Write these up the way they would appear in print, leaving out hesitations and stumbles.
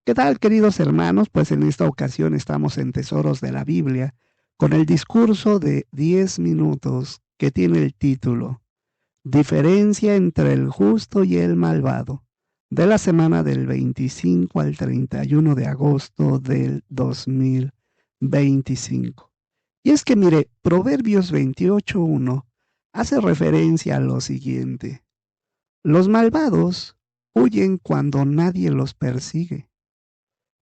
¿Qué tal, queridos hermanos? Pues en esta ocasión estamos en Tesoros de la Biblia con el discurso de 10 minutos que tiene el título Diferencia entre el justo y el malvado, de la semana del 25 al 31 de agosto del 2025. Y es que mire, Proverbios 28:1 hace referencia a lo siguiente: los malvados huyen cuando nadie los persigue,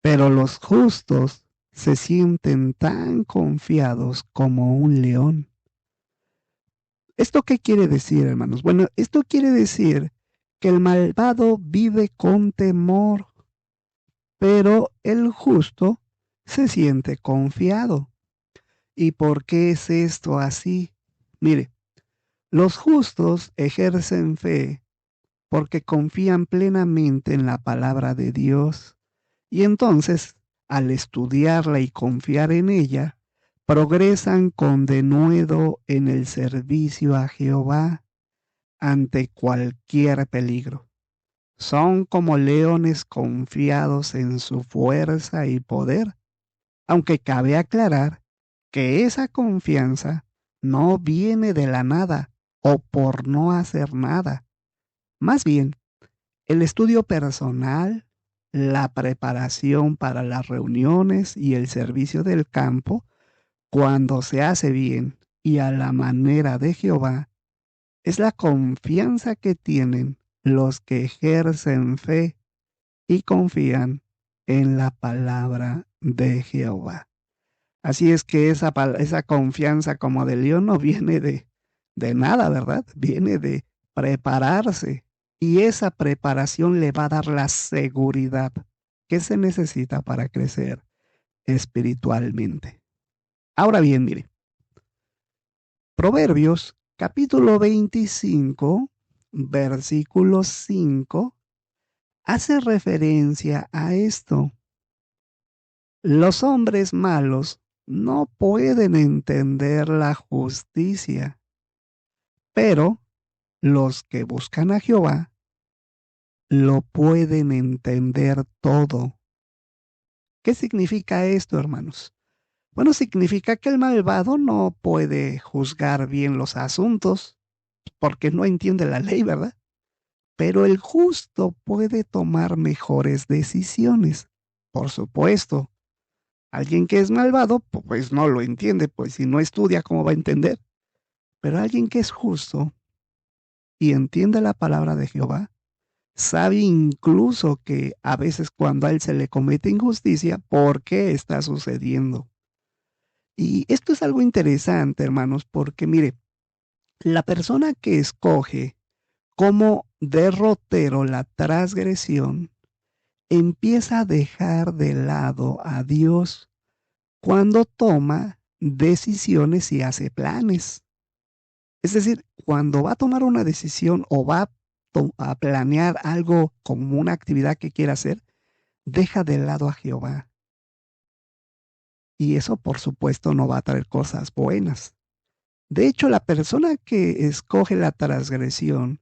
pero los justos se sienten tan confiados como un león. ¿Esto qué quiere decir, hermanos? Bueno, esto quiere decir que el malvado vive con temor, pero el justo se siente confiado. ¿Y por qué es esto así? Mire, los justos ejercen fe porque confían plenamente en la palabra de Dios. Y entonces, al estudiarla y confiar en ella, progresan con denuedo en el servicio a Jehová ante cualquier peligro. Son como leones confiados en su fuerza y poder, aunque cabe aclarar que esa confianza no viene de la nada o por no hacer nada. Más bien, el estudio personal, la preparación para las reuniones y el servicio del campo, cuando se hace bien y a la manera de Jehová, es la confianza que tienen los que ejercen fe y confían en la palabra de Jehová. Así es que esa confianza como de león no viene de nada, ¿verdad? Viene de prepararse. Y esa preparación le va a dar la seguridad que se necesita para crecer espiritualmente. Ahora bien, mire, Proverbios capítulo 25, versículo 5, hace referencia a esto. Los hombres malos no pueden entender la justicia, pero los que buscan a Jehová lo pueden entender todo. ¿Qué significa esto, hermanos? Bueno, significa que el malvado no puede juzgar bien los asuntos porque no entiende la ley, ¿verdad? Pero el justo puede tomar mejores decisiones. Por supuesto, alguien que es malvado, pues no lo entiende, pues si no estudia, ¿cómo va a entender? Pero alguien que es justo y entiende la palabra de Jehová, sabe incluso que a veces cuando a él se le comete injusticia, ¿por qué está sucediendo? Y esto es algo interesante, hermanos, porque mire, la persona que escoge como derrotero la transgresión empieza a dejar de lado a Dios cuando toma decisiones y hace planes. Es decir, cuando va a tomar una decisión o va a planear algo como una actividad que quiera hacer, deja de lado a Jehová. Y eso, por supuesto, no va a traer cosas buenas. De hecho, la persona que escoge la transgresión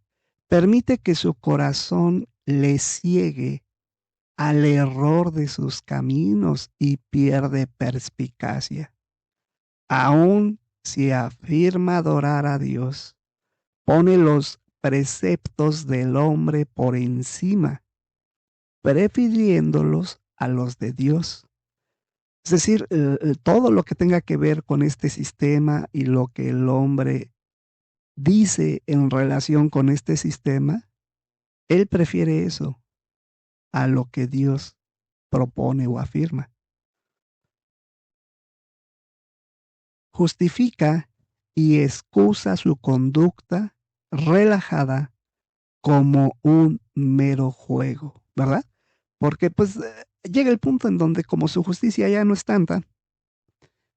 permite que su corazón le ciegue al error de sus caminos y pierde perspicacia. Aun si afirma adorar a Dios, pone los preceptos del hombre por encima, prefiriéndolos a los de Dios. Es decir, todo lo que tenga que ver con este sistema y lo que el hombre dice en relación con este sistema, él prefiere eso a lo que Dios propone o afirma. Justifica y excusa su conducta relajada como un mero juego, ¿verdad? Porque pues llega el punto en donde como su justicia ya no es tanta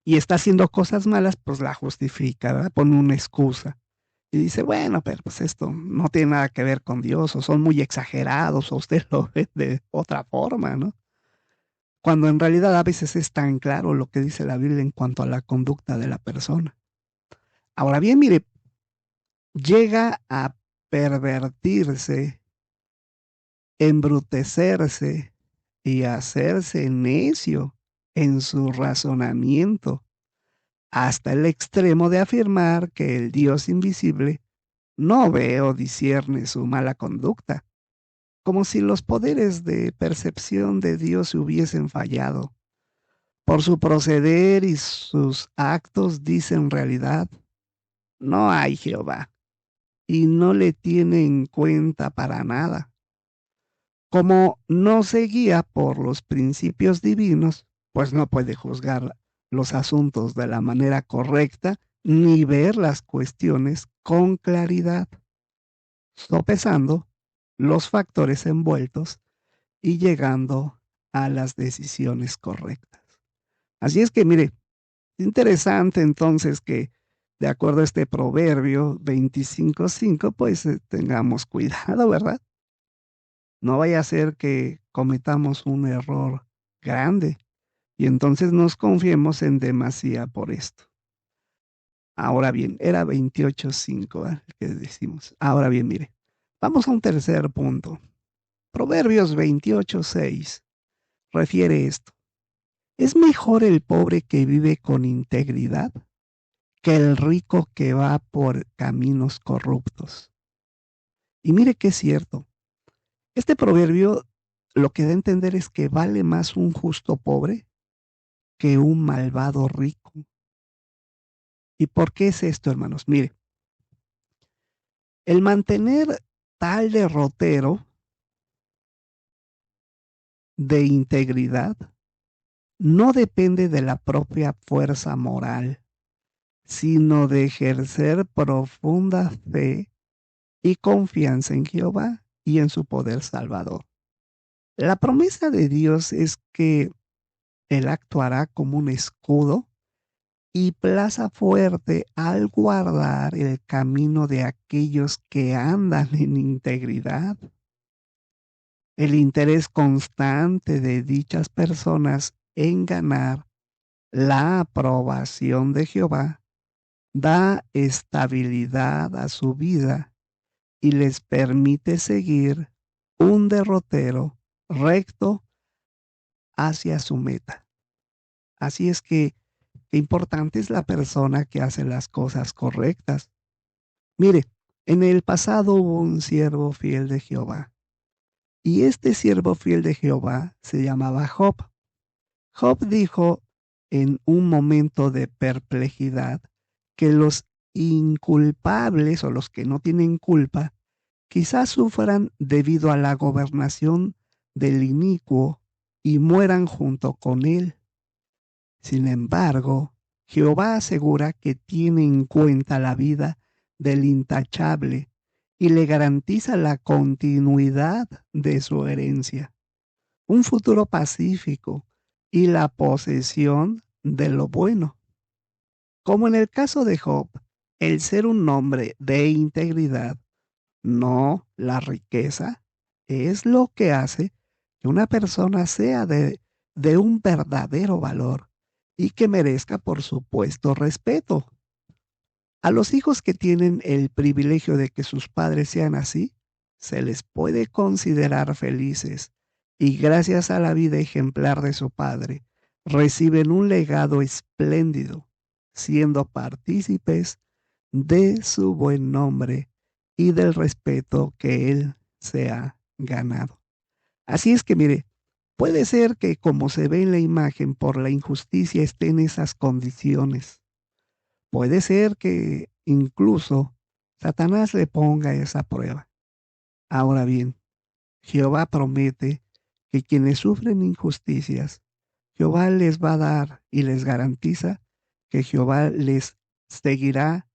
y está haciendo cosas malas, pues la justifica, ¿verdad? Pone una excusa. Y dice, bueno, pero pues esto no tiene nada que ver con Dios, o son muy exagerados, o usted lo ve de otra forma, ¿no? Cuando en realidad a veces es tan claro lo que dice la Biblia en cuanto a la conducta de la persona. Ahora bien, mire, llega a pervertirse, embrutecerse y hacerse necio en su razonamiento, hasta el extremo de afirmar que el Dios invisible no ve o discierne su mala conducta, como si los poderes de percepción de Dios hubiesen fallado. Por su proceder y sus actos dicen realidad, no hay Jehová, y no le tiene en cuenta para nada. Como no se guía por los principios divinos, pues no puede juzgar los asuntos de la manera correcta ni ver las cuestiones con claridad, sopesando los factores envueltos y llegando a las decisiones correctas. Así es que, mire, interesante entonces que, de acuerdo a este proverbio 25:5, pues tengamos cuidado, ¿verdad? No vaya a ser que cometamos un error grande y entonces nos confiemos en demasía por esto. Ahora bien, era 28:5, ¿eh? El que decimos. Ahora bien, mire, vamos a un tercer punto. Proverbios 28:6 refiere esto. Es mejor el pobre que vive con integridad que el rico que va por caminos corruptos. Y mire que es cierto. Este proverbio lo que da a entender es que vale más un justo pobre que un malvado rico. ¿Y por qué es esto, hermanos? Mire, el mantener tal derrotero de integridad no depende de la propia fuerza moral, sino de ejercer profunda fe y confianza en Jehová y en su poder salvador. La promesa de Dios es que Él actuará como un escudo y plaza fuerte al guardar el camino de aquellos que andan en integridad. El interés constante de dichas personas en ganar la aprobación de Jehová da estabilidad a su vida y les permite seguir un derrotero recto hacia su meta. Así es que qué importante es la persona que hace las cosas correctas. Mire, en el pasado hubo un siervo fiel de Jehová, y este siervo fiel de Jehová se llamaba Job. Job dijo en un momento de perplejidad que los inculpables o los que no tienen culpa quizás sufran debido a la gobernación del inicuo y mueran junto con él. Sin embargo, Jehová asegura que tiene en cuenta la vida del intachable y le garantiza la continuidad de su herencia, un futuro pacífico y la posesión de lo bueno. Como en el caso de Job, el ser un hombre de integridad, no la riqueza, es lo que hace que una persona sea de un verdadero valor y que merezca, por supuesto, respeto. A los hijos que tienen el privilegio de que sus padres sean así, se les puede considerar felices y gracias a la vida ejemplar de su padre, reciben un legado espléndido, siendo partícipes de su buen nombre y del respeto que él se ha ganado. Así es que mire, puede ser que como se ve en la imagen por la injusticia esté en esas condiciones. Puede ser que incluso Satanás le ponga esa prueba. Ahora bien, Jehová promete que quienes sufren injusticias, Jehová les va a dar y les garantiza que Jehová les seguirá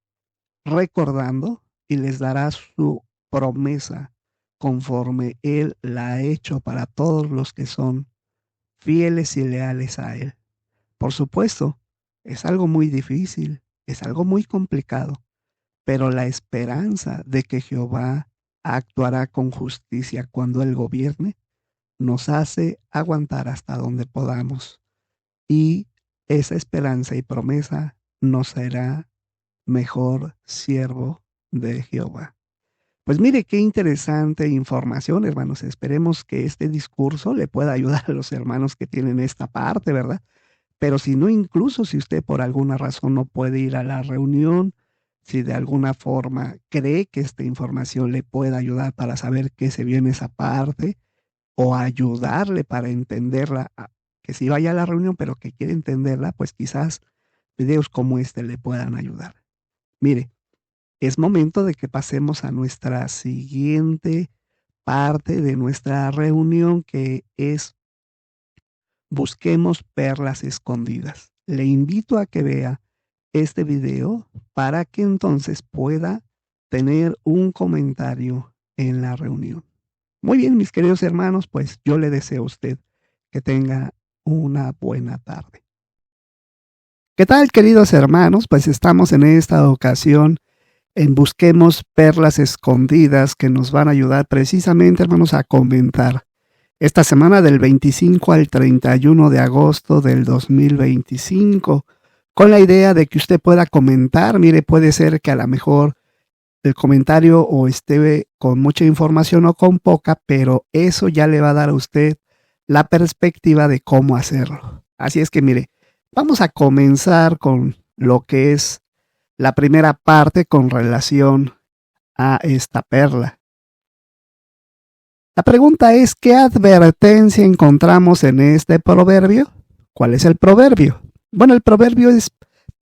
recordando y les dará su promesa conforme Él la ha hecho para todos los que son fieles y leales a Él. Por supuesto, es algo muy difícil, es algo muy complicado, pero la esperanza de que Jehová actuará con justicia cuando Él gobierne nos hace aguantar hasta donde podamos. Y esa esperanza y promesa nos hará mejor siervo de Jehová. Pues mire qué interesante información, hermanos. Esperemos que este discurso le pueda ayudar a los hermanos que tienen esta parte, ¿verdad? Pero si no, incluso si usted por alguna razón no puede ir a la reunión, si de alguna forma cree que esta información le pueda ayudar para saber qué se vio en esa parte o ayudarle para entenderla, que si vaya a la reunión pero que quiere entenderla, pues quizás videos como este le puedan ayudar. Mire, es momento de que pasemos a nuestra siguiente parte de nuestra reunión, que es busquemos perlas escondidas. Le invito a que vea este video para que entonces pueda tener un comentario en la reunión. Muy bien, mis queridos hermanos, pues yo le deseo a usted que tenga una buena tarde. ¿Qué tal, queridos hermanos? Pues estamos en esta ocasión en Busquemos Perlas Escondidas, que nos van a ayudar precisamente, hermanos, a comentar esta semana del 25 al 31 de agosto del 2025, con la idea de que usted pueda comentar. Mire, puede ser que a lo mejor el comentario o esté con mucha información o con poca, pero eso ya le va a dar a usted la perspectiva de cómo hacerlo. Así es que mire, vamos a comenzar con lo que es la primera parte con relación a esta perla. La pregunta es, ¿qué advertencia encontramos en este proverbio? ¿Cuál es el proverbio? Bueno, el proverbio es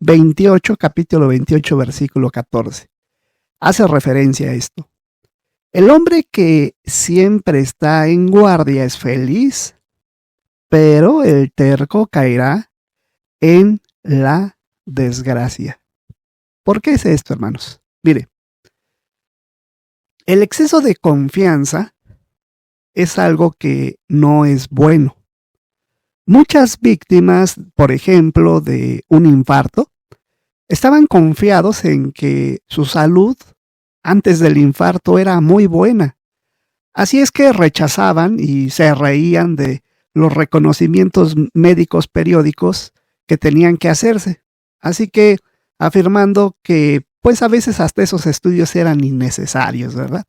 28, capítulo 28, versículo 14. Hace referencia a esto. El hombre que siempre está en guardia es feliz, pero el terco caerá en la desgracia. ¿Por qué es esto, hermanos? Mire, el exceso de confianza es algo que no es bueno. Muchas víctimas, por ejemplo, de un infarto, estaban confiados en que su salud antes del infarto era muy buena. Así es que rechazaban y se reían de los reconocimientos médicos periódicos que tenían que hacerse. Así que afirmando que pues a veces hasta esos estudios eran innecesarios, ¿verdad?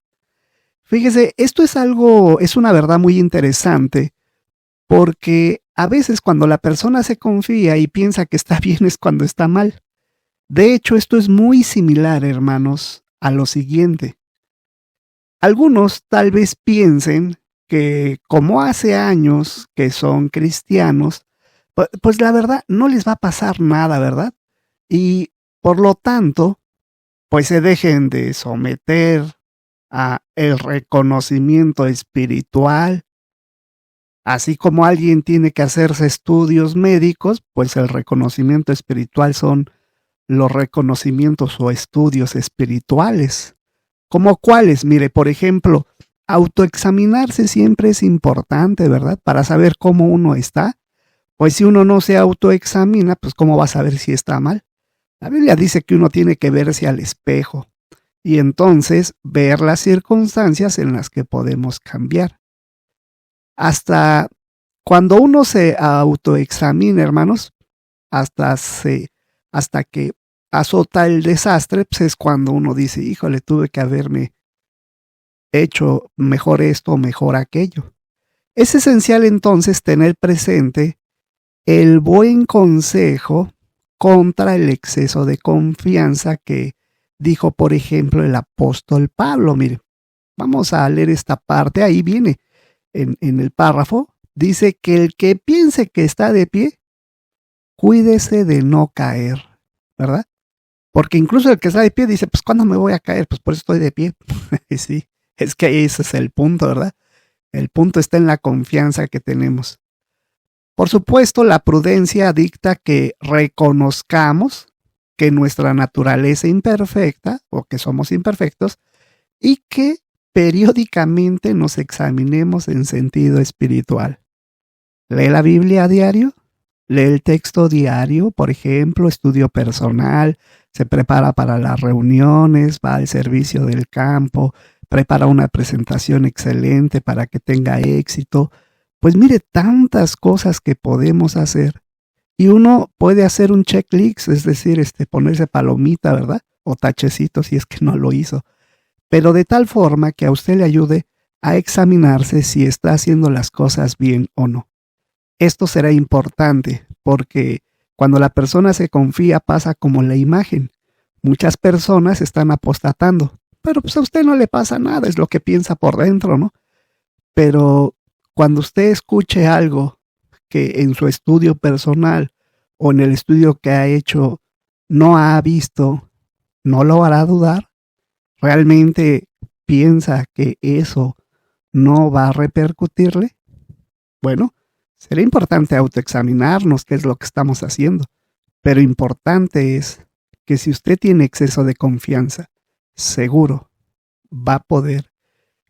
Fíjese, esto es una verdad muy interesante, porque a veces cuando la persona se confía y piensa que está bien es cuando está mal. De hecho, esto es muy similar, hermanos, a lo siguiente. Algunos tal vez piensen que como hace años que son cristianos, pues la verdad no les va a pasar nada, ¿verdad? Y por lo tanto, pues se dejen de someter a el reconocimiento espiritual. Así como alguien tiene que hacerse estudios médicos, pues el reconocimiento espiritual son los reconocimientos o estudios espirituales. ¿Como cuáles? Mire, por ejemplo, autoexaminarse siempre es importante, ¿verdad? Para saber cómo uno está. Pues si uno no se autoexamina, pues ¿cómo va a saber si está mal? La Biblia dice que uno tiene que verse al espejo y entonces ver las circunstancias en las que podemos cambiar. Hasta cuando uno se autoexamina, hermanos, hasta que azota el desastre, pues es cuando uno dice, híjole, tuve que haberme hecho mejor esto, mejor aquello. Es esencial entonces tener presente el buen consejo contra el exceso de confianza que dijo, por ejemplo, el apóstol Pablo. Mire, vamos a leer esta parte, ahí viene en el párrafo, dice que el que piense que está de pie, cuídese de no caer, ¿verdad? Porque incluso el que está de pie dice, pues ¿cuándo me voy a caer? Pues por eso estoy de pie. Sí, es que ese es el punto, ¿verdad? El punto está en la confianza que tenemos. Por supuesto, la prudencia dicta que reconozcamos que nuestra naturaleza imperfecta o que somos imperfectos y que periódicamente nos examinemos en sentido espiritual. Lee la Biblia a diario, lee el texto diario, por ejemplo, estudio personal, se prepara para las reuniones, va al servicio del campo, prepara una presentación excelente para que tenga éxito. Pues mire, tantas cosas que podemos hacer. Y uno puede hacer un checklist, es decir, ponerse palomita, ¿verdad? O tachecito si es que no lo hizo. pero de tal forma que a usted le ayude a examinarse si está haciendo las cosas bien o no. Esto será importante porque cuando la persona se confía pasa como la imagen. Muchas personas están apostatando, pero pues a usted no le pasa nada, es lo que piensa por dentro, ¿no? Pero cuando usted escuche algo que en su estudio personal o en el estudio que ha hecho no ha visto, no lo hará dudar. ¿Realmente piensa que eso no va a repercutirle? Bueno, será importante autoexaminarnos qué es lo que estamos haciendo, pero importante es que si usted tiene exceso de confianza, seguro va a poder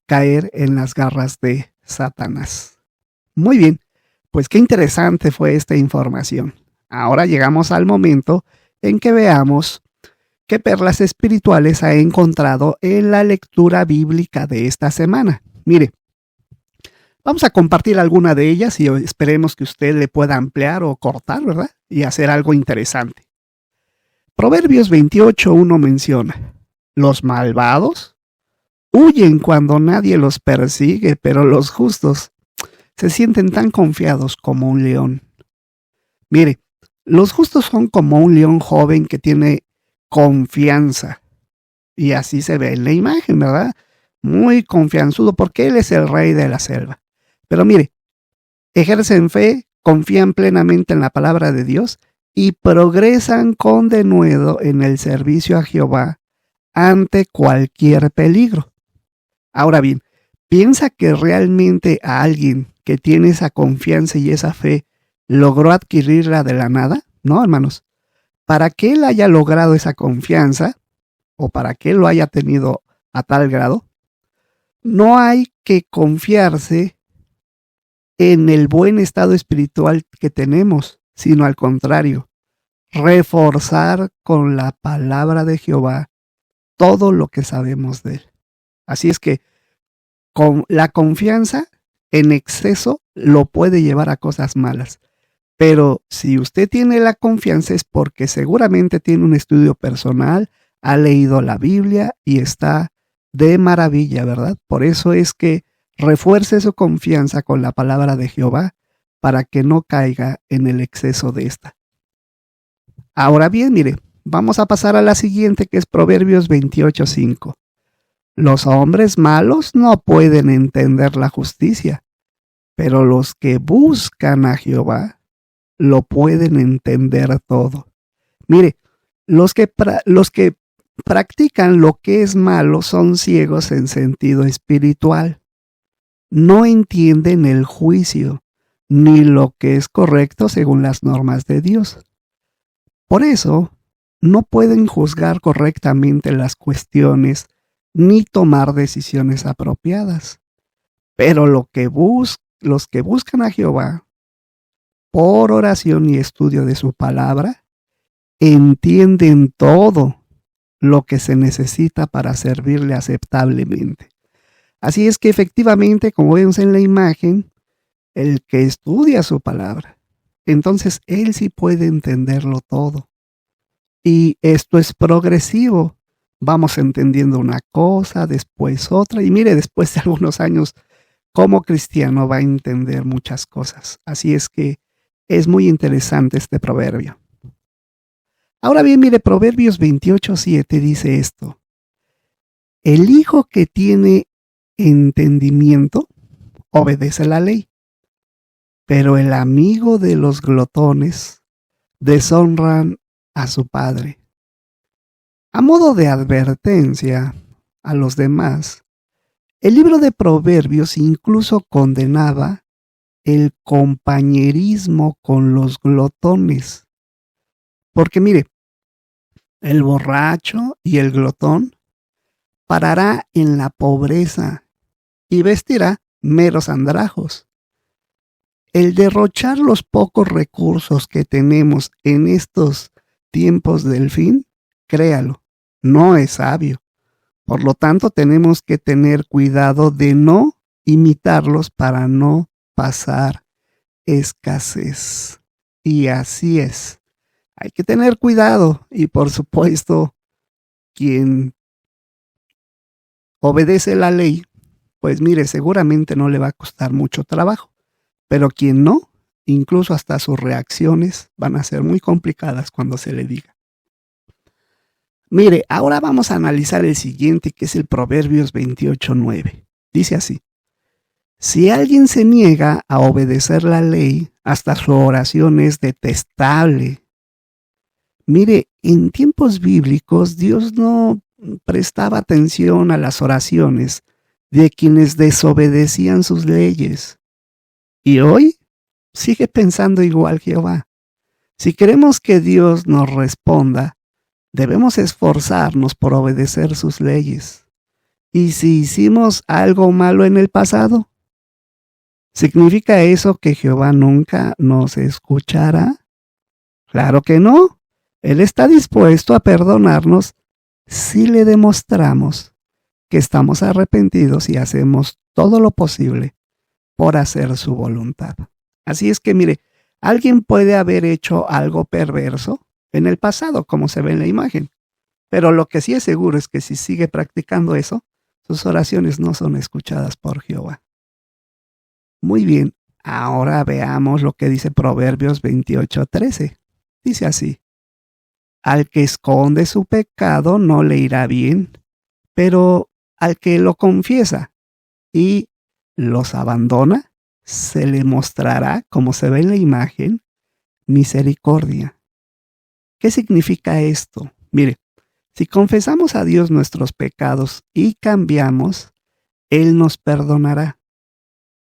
caer en las garras de Satanás. Muy bien, pues qué interesante fue esta información. Ahora llegamos al momento en que veamos qué perlas espirituales ha encontrado en la lectura bíblica de esta semana. Mire, vamos a compartir alguna de ellas y esperemos que usted le pueda ampliar o cortar, ¿verdad? Y hacer algo interesante. Proverbios 28:1 menciona: los malvados huyen cuando nadie los persigue, pero los justos se sienten tan confiados como un león. Mire, los justos son como un león joven que tiene confianza. Y así se ve en la imagen, ¿verdad? Muy confianzudo porque él es el rey de la selva. Pero mire, ejercen fe, confían plenamente en la palabra de Dios y progresan con denuedo en el servicio a Jehová ante cualquier peligro. Ahora bien, ¿piensa que realmente a alguien que tiene esa confianza y esa fe logró adquirirla de la nada? No, hermanos. Para que él haya logrado esa confianza, o para que él lo haya tenido a tal grado, no hay que confiarse en el buen estado espiritual que tenemos, sino al contrario, reforzar con la palabra de Jehová todo lo que sabemos de él. Así es que con la confianza en exceso lo puede llevar a cosas malas. Pero si usted tiene la confianza es porque seguramente tiene un estudio personal, ha leído la Biblia y está de maravilla, ¿verdad? Por eso es que refuerce su confianza con la palabra de Jehová para que no caiga en el exceso de esta. Ahora bien, mire, vamos a pasar a la siguiente, que es Proverbios 28:5. Los hombres malos no pueden entender la justicia, pero los que buscan a Jehová lo pueden entender todo. Mire, los que practican lo que es malo son ciegos en sentido espiritual. No entienden el juicio ni lo que es correcto según las normas de Dios. Por eso, no pueden juzgar correctamente las cuestiones ni tomar decisiones apropiadas. Pero los que buscan a Jehová por oración y estudio de su palabra, entienden todo lo que se necesita para servirle aceptablemente. Así es que efectivamente, como vemos en la imagen, el que estudia su palabra, entonces él sí puede entenderlo todo. Y esto es progresivo. Vamos entendiendo una cosa, después otra, y mire, después de algunos años, como cristiano va a entender muchas cosas. Así es que es muy interesante este proverbio. Ahora bien, mire, Proverbios 28:7 dice esto: el hijo que tiene entendimiento obedece la ley, pero el amigo de los glotones deshonran a su padre. A modo de advertencia a los demás, el libro de Proverbios incluso condenaba el compañerismo con los glotones. Porque mire, el borracho y el glotón parará en la pobreza y vestirá meros andrajos. El derrochar los pocos recursos que tenemos en estos tiempos del fin, créalo, no es sabio. Por lo tanto, tenemos que tener cuidado de no imitarlos para no pasar escasez. Y así es. Hay que tener cuidado y por supuesto, quien obedece la ley, pues mire, seguramente no le va a costar mucho trabajo, pero quien no, incluso hasta sus reacciones van a ser muy complicadas cuando se le diga. Mire, ahora vamos a analizar el siguiente, que es el Proverbios 28:9. Dice así: si alguien se niega a obedecer la ley, hasta su oración es detestable. Mire, en tiempos bíblicos Dios no prestaba atención a las oraciones de quienes desobedecían sus leyes. Y hoy sigue pensando igual Jehová. Si queremos que Dios nos responda, debemos esforzarnos por obedecer sus leyes. ¿Y si hicimos algo malo en el pasado? ¿Significa eso que Jehová nunca nos escuchará? Claro que no. Él está dispuesto a perdonarnos si le demostramos que estamos arrepentidos y hacemos todo lo posible por hacer su voluntad. Así es que mire, alguien puede haber hecho algo perverso en el pasado, como se ve en la imagen, pero lo que sí es seguro es que si sigue practicando eso, sus oraciones no son escuchadas por Jehová. Muy bien, ahora veamos lo que dice Proverbios 28:13. Dice así: al que esconde su pecado no le irá bien, pero al que lo confiesa y los abandona, se le mostrará, como se ve en la imagen, misericordia. ¿Qué significa esto? Mire, si confesamos a Dios nuestros pecados y cambiamos, Él nos perdonará.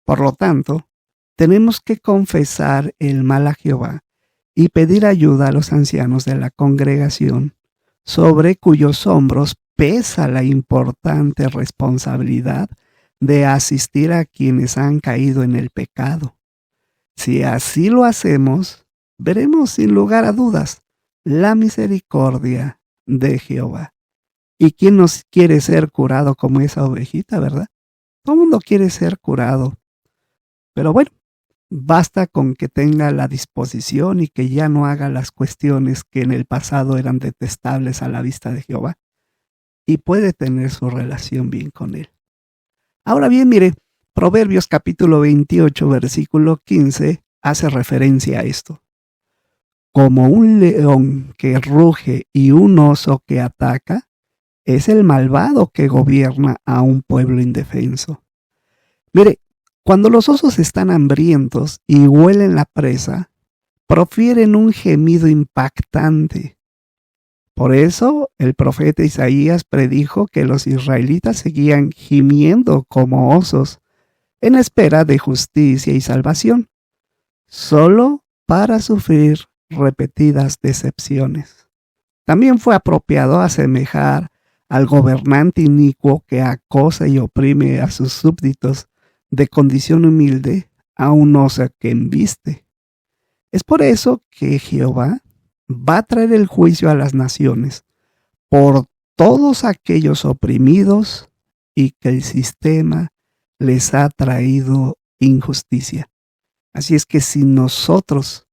Por lo tanto, tenemos que confesar el mal a Jehová y pedir ayuda a los ancianos de la congregación, sobre cuyos hombros pesa la importante responsabilidad de asistir a quienes han caído en el pecado. Si así lo hacemos, veremos sin lugar a dudas la misericordia de Jehová. ¿Y quién nos quiere ser curado como esa ovejita, verdad? Todo el mundo quiere ser curado. Pero bueno, basta con que tenga la disposición y que ya no haga las cuestiones que en el pasado eran detestables a la vista de Jehová, y puede tener su relación bien con él. Ahora bien, mire, Proverbios capítulo 28, versículo 15, hace referencia a esto. Como un león que ruge y un oso que ataca, es el malvado que gobierna a un pueblo indefenso. Mire, cuando los osos están hambrientos y huelen la presa, profieren un gemido impactante. Por eso el profeta Isaías predijo que los israelitas seguían gimiendo como osos en espera de justicia y salvación, solo para sufrir repetidas decepciones. También fue apropiado asemejar al gobernante inicuo que acosa y oprime a sus súbditos de condición humilde a un oso que embiste. Es por eso que Jehová va a traer el juicio a las naciones por todos aquellos oprimidos y que el sistema les ha traído injusticia. Así es que si nosotros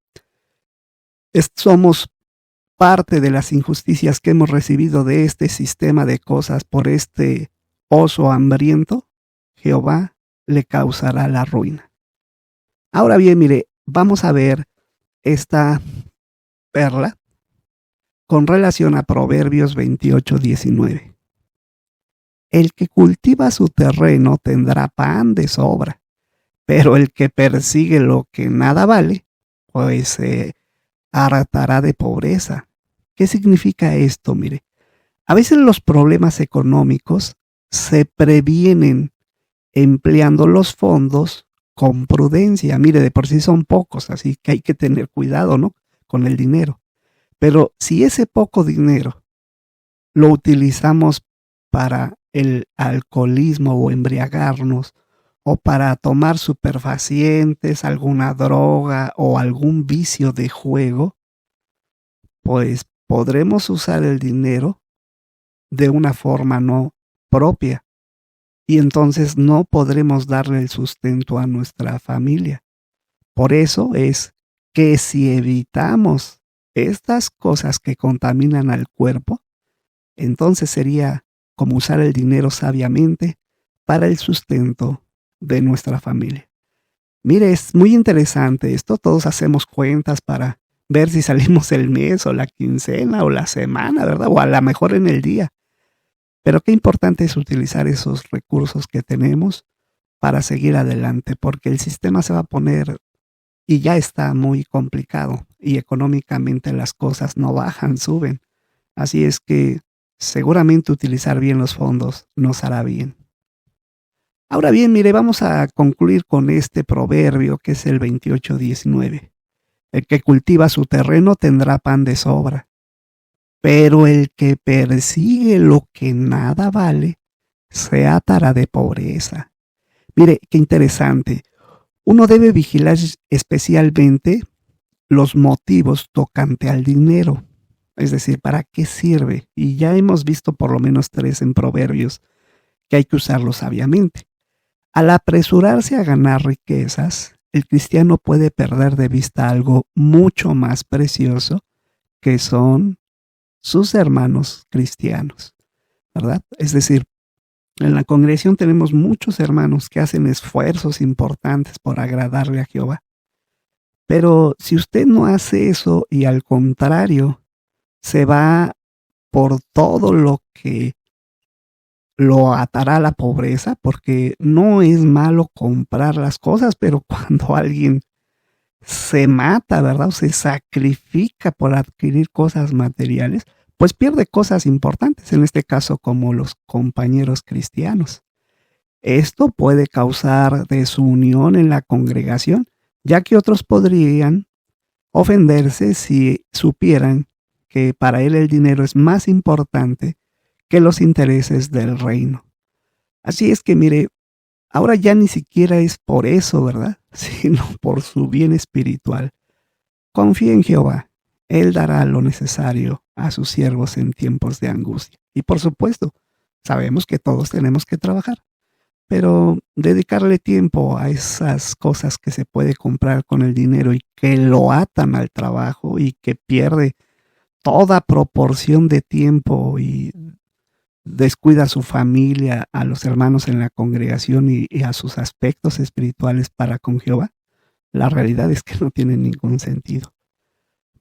somos parte de las injusticias que hemos recibido de este sistema de cosas por este oso hambriento, Jehová le causará la ruina. Ahora bien, mire, vamos a ver esta perla con relación a Proverbios 28:19. El que cultiva su terreno tendrá pan de sobra, pero el que persigue lo que nada vale, pues se hartará de pobreza. ¿Qué significa esto? Mire, a veces los problemas económicos se previenen empleando los fondos con prudencia. Mire, de por sí son pocos, así que hay que tener cuidado, ¿no?, con el dinero. Pero si ese poco dinero lo utilizamos para el alcoholismo o embriagarnos, o para tomar superfacientes, alguna droga o algún vicio de juego, pues podremos usar el dinero de una forma no propia y entonces no podremos darle el sustento a nuestra familia. Por eso es que si evitamos estas cosas que contaminan al cuerpo, entonces sería cómo usar el dinero sabiamente para el sustento de nuestra familia. Mire, es muy interesante esto. Todos hacemos cuentas para ver si salimos el mes o la quincena o la semana, ¿verdad? O a lo mejor en el día. Pero qué importante es utilizar esos recursos que tenemos para seguir adelante, porque el sistema se va a poner y ya está muy complicado y económicamente las cosas no bajan, suben. Así es que seguramente utilizar bien los fondos nos hará bien. Ahora bien, mire, vamos a concluir con este proverbio que es el 28:19. El que cultiva su terreno tendrá pan de sobra, pero el que persigue lo que nada vale se atará de pobreza. Mire, qué interesante. Uno debe vigilar especialmente los motivos tocante al dinero, es decir, ¿para qué sirve? Y ya hemos visto por lo menos 3 en Proverbios que hay que usarlo sabiamente. Al apresurarse a ganar riquezas, el cristiano puede perder de vista algo mucho más precioso que son sus hermanos cristianos, ¿verdad? Es decir, en la congregación tenemos muchos hermanos que hacen esfuerzos importantes por agradarle a Jehová. Pero si usted no hace eso y al contrario se va por todo lo que lo atará a la pobreza, porque no es malo comprar las cosas, pero cuando alguien se mata, ¿verdad? O se sacrifica por adquirir cosas materiales, pues pierde cosas importantes, en este caso como los compañeros cristianos. Esto puede causar desunión en la congregación, ya que otros podrían ofenderse si supieran que para él el dinero es más importante que los intereses del reino. Así es que mire, ahora ya ni siquiera es por eso, ¿verdad? Sino por su bien espiritual. Confía en Jehová. Él dará lo necesario a sus siervos en tiempos de angustia. Y por supuesto, sabemos que todos tenemos que trabajar, pero dedicarle tiempo a esas cosas que se puede comprar con el dinero y que lo atan al trabajo y que pierde toda proporción de tiempo y descuida a su familia, a los hermanos en la congregación y a sus aspectos espirituales para con Jehová, la realidad es que no tiene ningún sentido.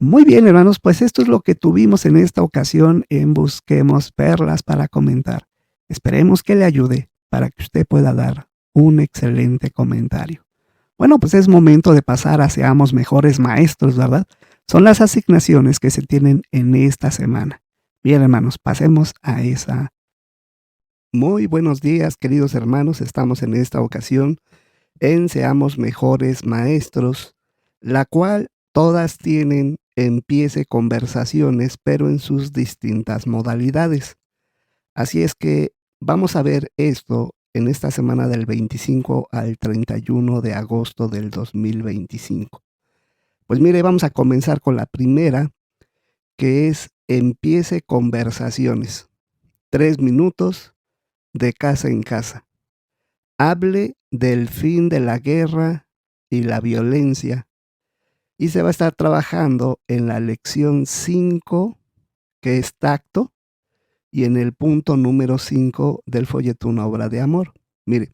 Muy bien, hermanos, pues esto es lo que tuvimos en esta ocasión en Busquemos Perlas para comentar. Esperemos que le ayude para que usted pueda dar un excelente comentario. Bueno, pues es momento de pasar a Seamos Mejores Maestros, ¿verdad? Son las asignaciones que se tienen en esta semana. Bien, hermanos, pasemos a esa. Muy buenos días, queridos hermanos. Estamos en esta ocasión en Seamos Mejores Maestros, la cual todas tienen empiece conversaciones, pero en sus distintas modalidades. Así es que vamos a ver esto en esta semana del 25 al 31 de agosto del 2025. Pues mire, vamos a comenzar con la primera, que es empiece conversaciones. 3 minutos de casa en casa. Hable del fin de la guerra y la violencia. Y se va a estar trabajando en la lección 5, que es tacto, y en el punto número 5 del folleto Una obra de amor. Mire,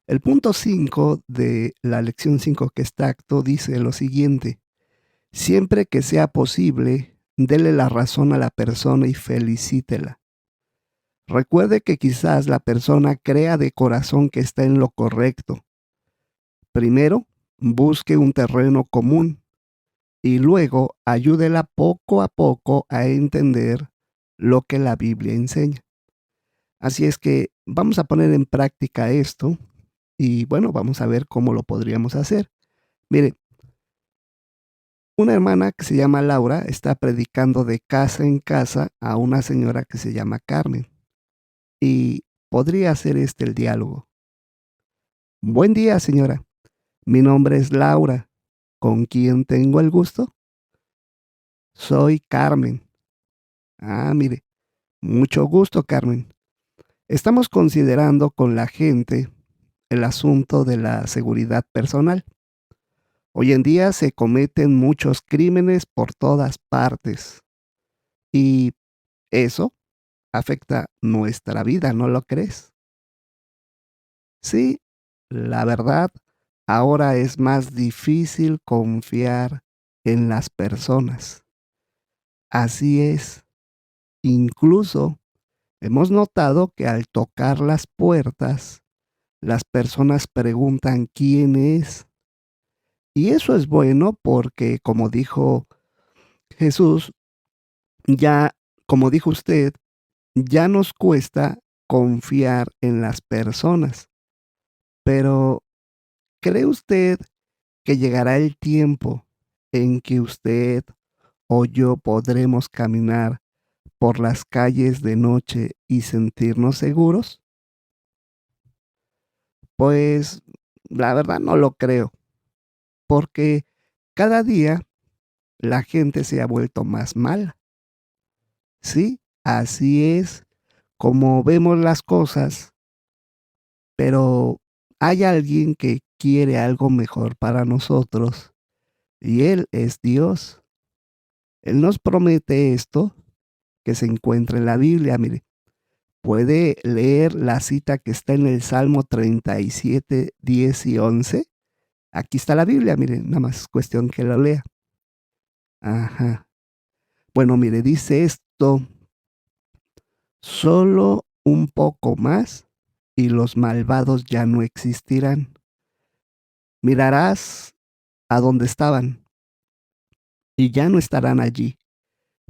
el punto 5 de la lección 5, que es tacto, dice lo siguiente: siempre que sea posible, dele la razón a la persona y felicítela. Recuerde que quizás la persona crea de corazón que está en lo correcto. Primero, busque un terreno común y luego ayúdela poco a poco a entender lo que la Biblia enseña. Así es que vamos a poner en práctica esto y bueno, vamos a ver cómo lo podríamos hacer. Mire, una hermana que se llama Laura está predicando de casa en casa a una señora que se llama Carmen y podría ser este el diálogo. Buen día, señora. Mi nombre es Laura. ¿Con quién tengo el gusto? Soy Carmen. Ah, mire, mucho gusto, Carmen. Estamos considerando con la gente el asunto de la seguridad personal. Hoy en día se cometen muchos crímenes por todas partes y eso afecta nuestra vida, ¿no lo crees? Sí, la verdad, ahora es más difícil confiar en las personas. Así es, incluso hemos notado que al tocar las puertas, las personas preguntan quién es. Y eso es bueno porque, como dijo Jesús, ya, como dijo usted, ya nos cuesta confiar en las personas. Pero, ¿cree usted que llegará el tiempo en que usted o yo podremos caminar por las calles de noche y sentirnos seguros? Pues la verdad no lo creo, porque cada día la gente se ha vuelto más mala. Sí, así es como vemos las cosas, pero hay alguien que quiere algo mejor para nosotros y Él es Dios. Él nos promete esto que se encuentra en la Biblia. Mire, puede leer la cita que está en el Salmo 37, 10 y 11. Aquí está la Biblia, mire, nada más es cuestión que lo lea. Ajá. Bueno, mire, dice esto, solo un poco más y los malvados ya no existirán. Mirarás a donde estaban y ya no estarán allí,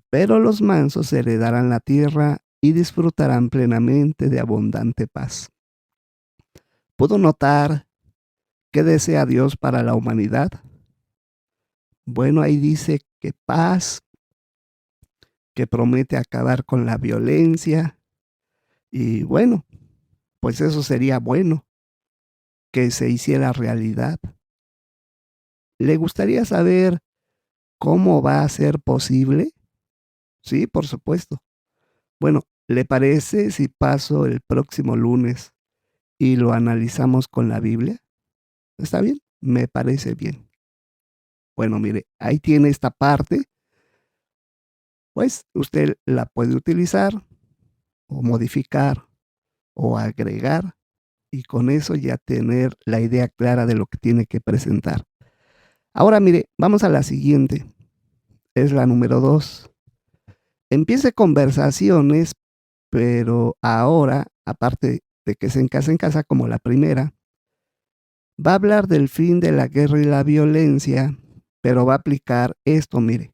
pero los mansos heredarán la tierra y disfrutarán plenamente de abundante paz. ¿Puedo notar qué desea Dios para la humanidad? Bueno, ahí dice que paz, que promete acabar con la violencia y bueno, pues eso sería bueno que se hiciera realidad. ¿Le gustaría saber cómo va a ser posible? Sí, por supuesto. Bueno, ¿le parece si paso el próximo lunes y lo analizamos con la Biblia? ¿Está bien? Me parece bien. Bueno, mire, ahí tiene esta parte, pues usted la puede utilizar o modificar o agregar y con eso ya tener la idea clara de lo que tiene que presentar. Ahora mire, vamos a la siguiente, es la número 2. Empiece conversaciones, pero ahora, aparte de que es en casa como la primera, va a hablar del fin de la guerra y la violencia, pero va a aplicar esto, mire.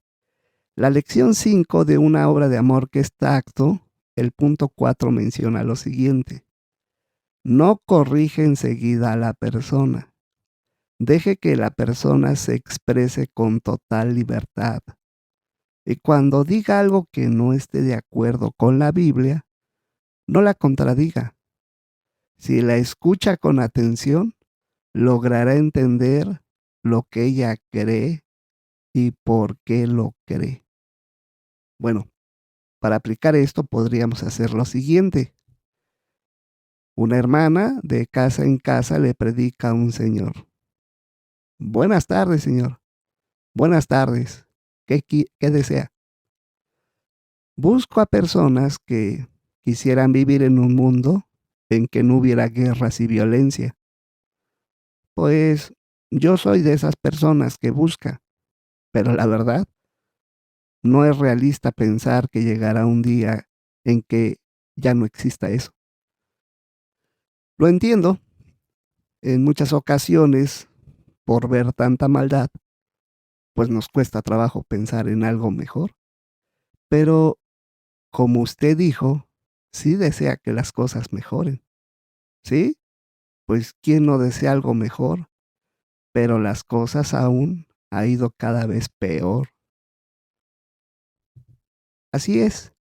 La lección 5 de una obra de amor que es tacto, el punto 4 menciona lo siguiente. No corrige enseguida a la persona. Deje que la persona se exprese con total libertad. Y cuando diga algo que no esté de acuerdo con la Biblia, no la contradiga. Si la escucha con atención, logrará entender lo que ella cree y por qué lo cree. Bueno, para aplicar esto podríamos hacer lo siguiente. Una hermana de casa en casa le predica a un señor. Buenas tardes, señor. Buenas tardes. ¿Qué desea? Busco a personas que quisieran vivir en un mundo en que no hubiera guerras y violencia. Pues yo soy de esas personas que busca, pero la verdad, no es realista pensar que llegará un día en que ya no exista eso. Lo entiendo, en muchas ocasiones, por ver tanta maldad, pues nos cuesta trabajo pensar en algo mejor. Pero, como usted dijo, sí desea que las cosas mejoren, ¿sí? Pues, ¿quién no desea algo mejor? Pero las cosas aún ha ido cada vez peor. Así es.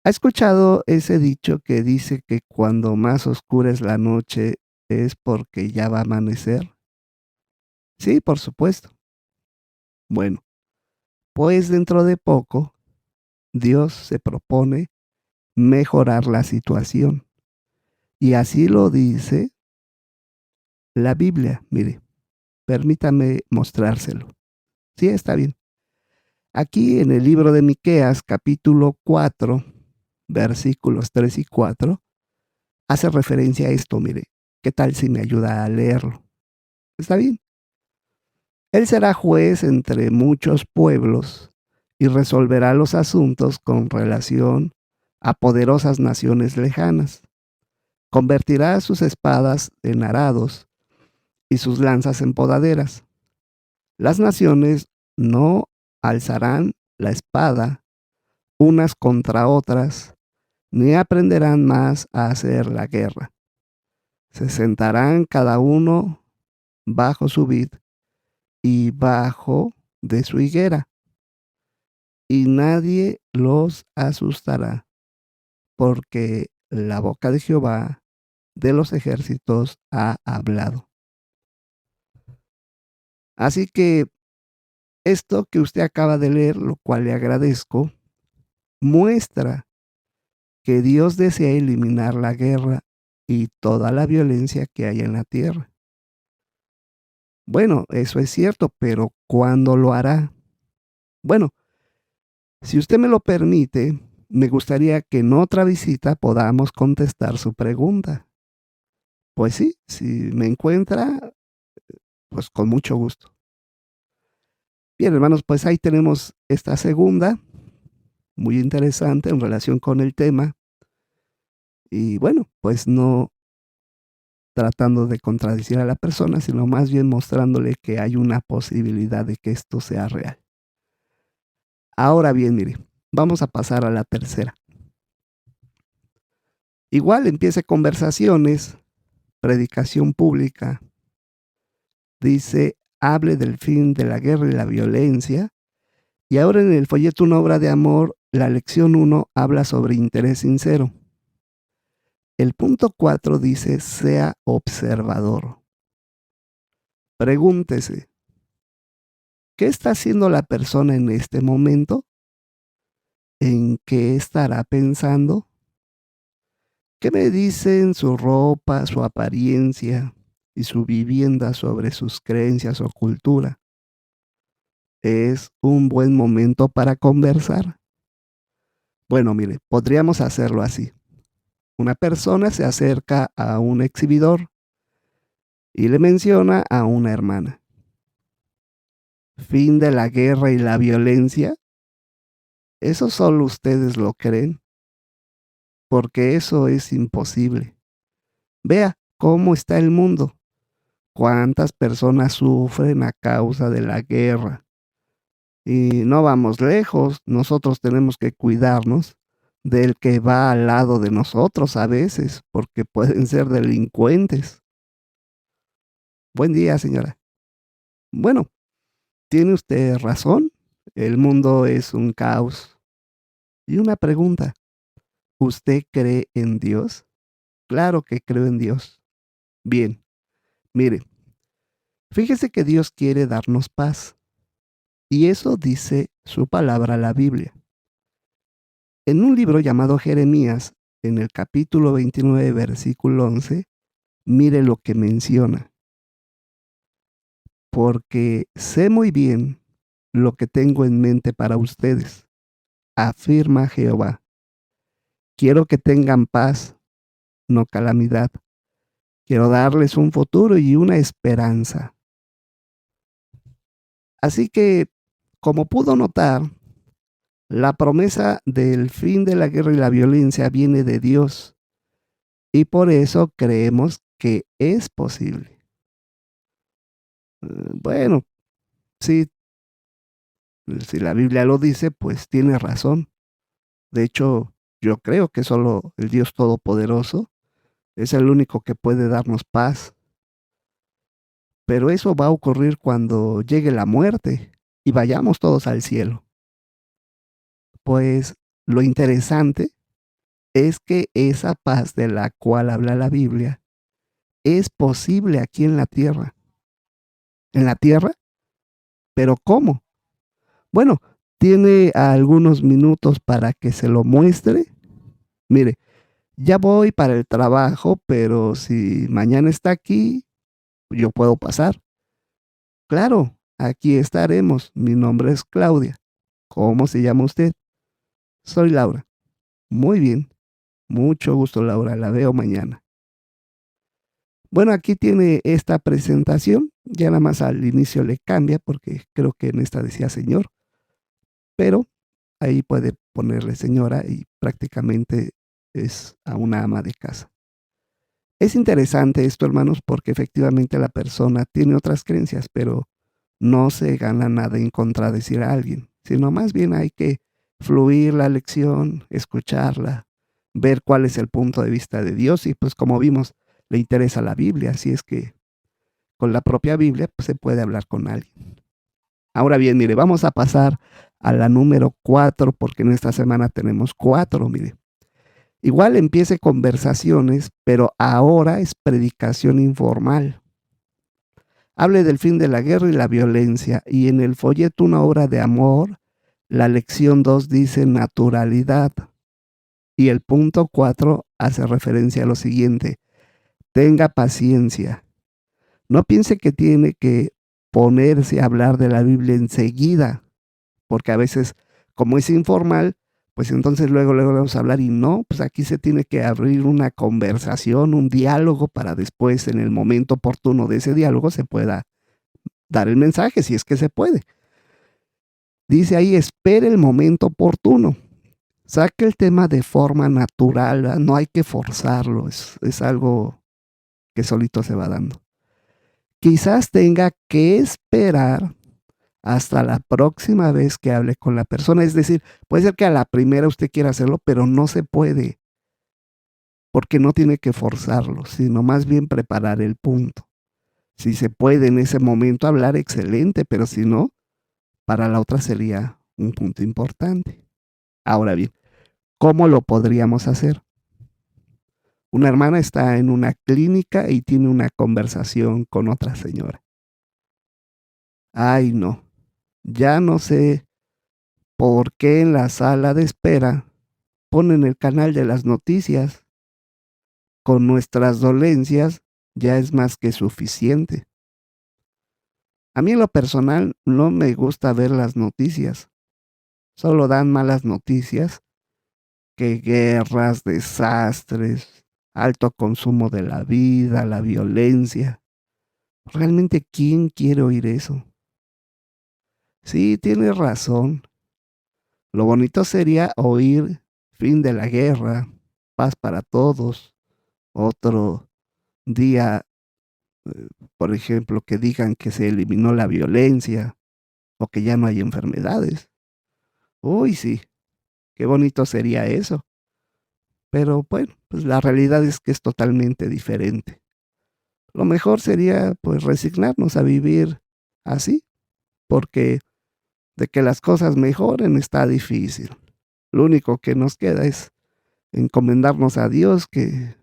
¿Ha escuchado ese dicho que dice que cuando más oscura es la noche es porque ya va a amanecer? Sí, por supuesto. Bueno, pues dentro de poco Dios se propone mejorar la situación. Y así lo dice la Biblia. Mire, permítame mostrárselo. Sí, está bien. Aquí en el libro de Miqueas, capítulo 4, versículos 3 y 4, hace referencia a esto, mire. ¿Qué tal si me ayuda a leerlo? Está bien. Él será juez entre muchos pueblos y resolverá los asuntos con relación a poderosas naciones lejanas. Convertirá sus espadas en arados y sus lanzas en podaderas. Las naciones no alzarán la espada unas contra otras, ni aprenderán más a hacer la guerra. Se sentarán cada uno bajo su vid y bajo de su higuera, y nadie los asustará, porque la boca de Jehová de los ejércitos ha hablado. Así que esto que usted acaba de leer, lo cual le agradezco, muestra que Dios desea eliminar la guerra y toda la violencia que hay en la tierra. Bueno, eso es cierto, pero ¿cuándo lo hará? Bueno, si usted me lo permite, me gustaría que en otra visita podamos contestar su pregunta. Pues sí, si me encuentra, pues con mucho gusto. Bien, hermanos, pues ahí tenemos esta segunda, muy interesante en relación con el tema. Y bueno, pues no tratando de contradecir a la persona, sino más bien mostrándole que hay una posibilidad de que esto sea real. Ahora bien, mire, vamos a pasar a la tercera. Igual empiece conversaciones, predicación pública, dice, hable del fin de la guerra y la violencia. Y ahora en el folleto Una obra de amor, la lección 1 habla sobre interés sincero. El punto 4 dice, sea observador. Pregúntese, ¿qué está haciendo la persona en este momento? ¿En qué estará pensando? ¿Qué me dicen su ropa, su apariencia y su vivienda sobre sus creencias o cultura? ¿Es un buen momento para conversar? Bueno, mire, podríamos hacerlo así. Una persona se acerca a un exhibidor y le menciona a una hermana. Fin de la guerra y la violencia. ¿Eso solo ustedes lo creen? Porque eso es imposible. Vea cómo está el mundo. Cuántas personas sufren a causa de la guerra. Y no vamos lejos, nosotros tenemos que cuidarnos del que va al lado de nosotros a veces, porque pueden ser delincuentes. Buen día, señora. Bueno, tiene usted razón, el mundo es un caos. Y una pregunta, ¿usted cree en Dios? Claro que creo en Dios. Bien, mire, fíjese que Dios quiere darnos paz. Y eso dice su palabra, la Biblia. En un libro llamado Jeremías, en el capítulo 29, versículo 11, mire lo que menciona. Porque sé muy bien lo que tengo en mente para ustedes, afirma Jehová. Quiero que tengan paz, no calamidad. Quiero darles un futuro y una esperanza. Así que, como pudo notar, la promesa del fin de la guerra y la violencia viene de Dios. Y por eso creemos que es posible. Bueno, sí, si la Biblia lo dice, pues tiene razón. De hecho, yo creo que solo el Dios Todopoderoso es el único que puede darnos paz. Pero eso va a ocurrir cuando llegue la muerte y vayamos todos al cielo. Pues lo interesante es que esa paz de la cual habla la Biblia es posible aquí en la tierra. ¿En la tierra? ¿Pero cómo? Bueno, tiene algunos minutos para que se lo muestre. Mire, ya voy para el trabajo, pero si mañana está aquí, yo puedo pasar. Claro, aquí estaremos. Mi nombre es Claudia. ¿Cómo se llama usted? Soy Laura. Muy bien. Mucho gusto, Laura. La veo mañana. Bueno, aquí tiene esta presentación. Ya nada más al inicio le cambia porque creo que en esta decía señor, pero ahí puede ponerle señora y prácticamente es a una ama de casa. Es interesante esto, hermanos, porque efectivamente la persona tiene otras creencias, pero no se gana nada en contradecir a alguien, sino más bien hay que fluir la lección, escucharla, ver cuál es el punto de vista de Dios y pues como vimos, le interesa la Biblia, así es que con la propia Biblia pues, se puede hablar con alguien. Ahora bien, mire, vamos a pasar a la número 4 porque en esta semana tenemos 4, mire. Igual empiece conversaciones, pero ahora es predicación informal. Hable del fin de la guerra y la violencia, y en el folleto Una obra de amor, la lección 2 dice naturalidad, y el punto 4 hace referencia a lo siguiente: tenga paciencia. No piense que tiene que ponerse a hablar de la Biblia enseguida, porque a veces, como es informal, pues entonces luego vamos a hablar y no, pues aquí se tiene que abrir una conversación, un diálogo para después, en el momento oportuno de ese diálogo, se pueda dar el mensaje, si es que se puede. Dice ahí, espere el momento oportuno. Saque el tema de forma natural, ¿verdad? No hay que forzarlo, es algo que solito se va dando. Quizás tenga que esperar hasta la próxima vez que hable con la persona. Es decir, puede ser que a la primera usted quiera hacerlo, pero no se puede, porque no tiene que forzarlo, sino más bien preparar el punto. Si se puede en ese momento hablar, excelente, pero si no, para la otra sería un punto importante. Ahora bien, ¿cómo lo podríamos hacer? Una hermana está en una clínica y tiene una conversación con otra señora. Ay, no, ya no sé por qué en la sala de espera ponen el canal de las noticias. Con nuestras dolencias ya es más que suficiente. A mí en lo personal no me gusta ver las noticias. Solo dan malas noticias, que guerras, desastres, alto consumo de la vida, la violencia. ¿Realmente quién quiere oír eso? Sí, tienes razón. Lo bonito sería oír fin de la guerra, paz para todos, otro día, por ejemplo, que digan que se eliminó la violencia o que ya no hay enfermedades. Uy, sí, qué bonito sería eso. Pero bueno, pues la realidad es que es totalmente diferente. Lo mejor sería pues resignarnos a vivir así, porque de que las cosas mejoren está difícil. Lo único que nos queda es encomendarnos a Dios que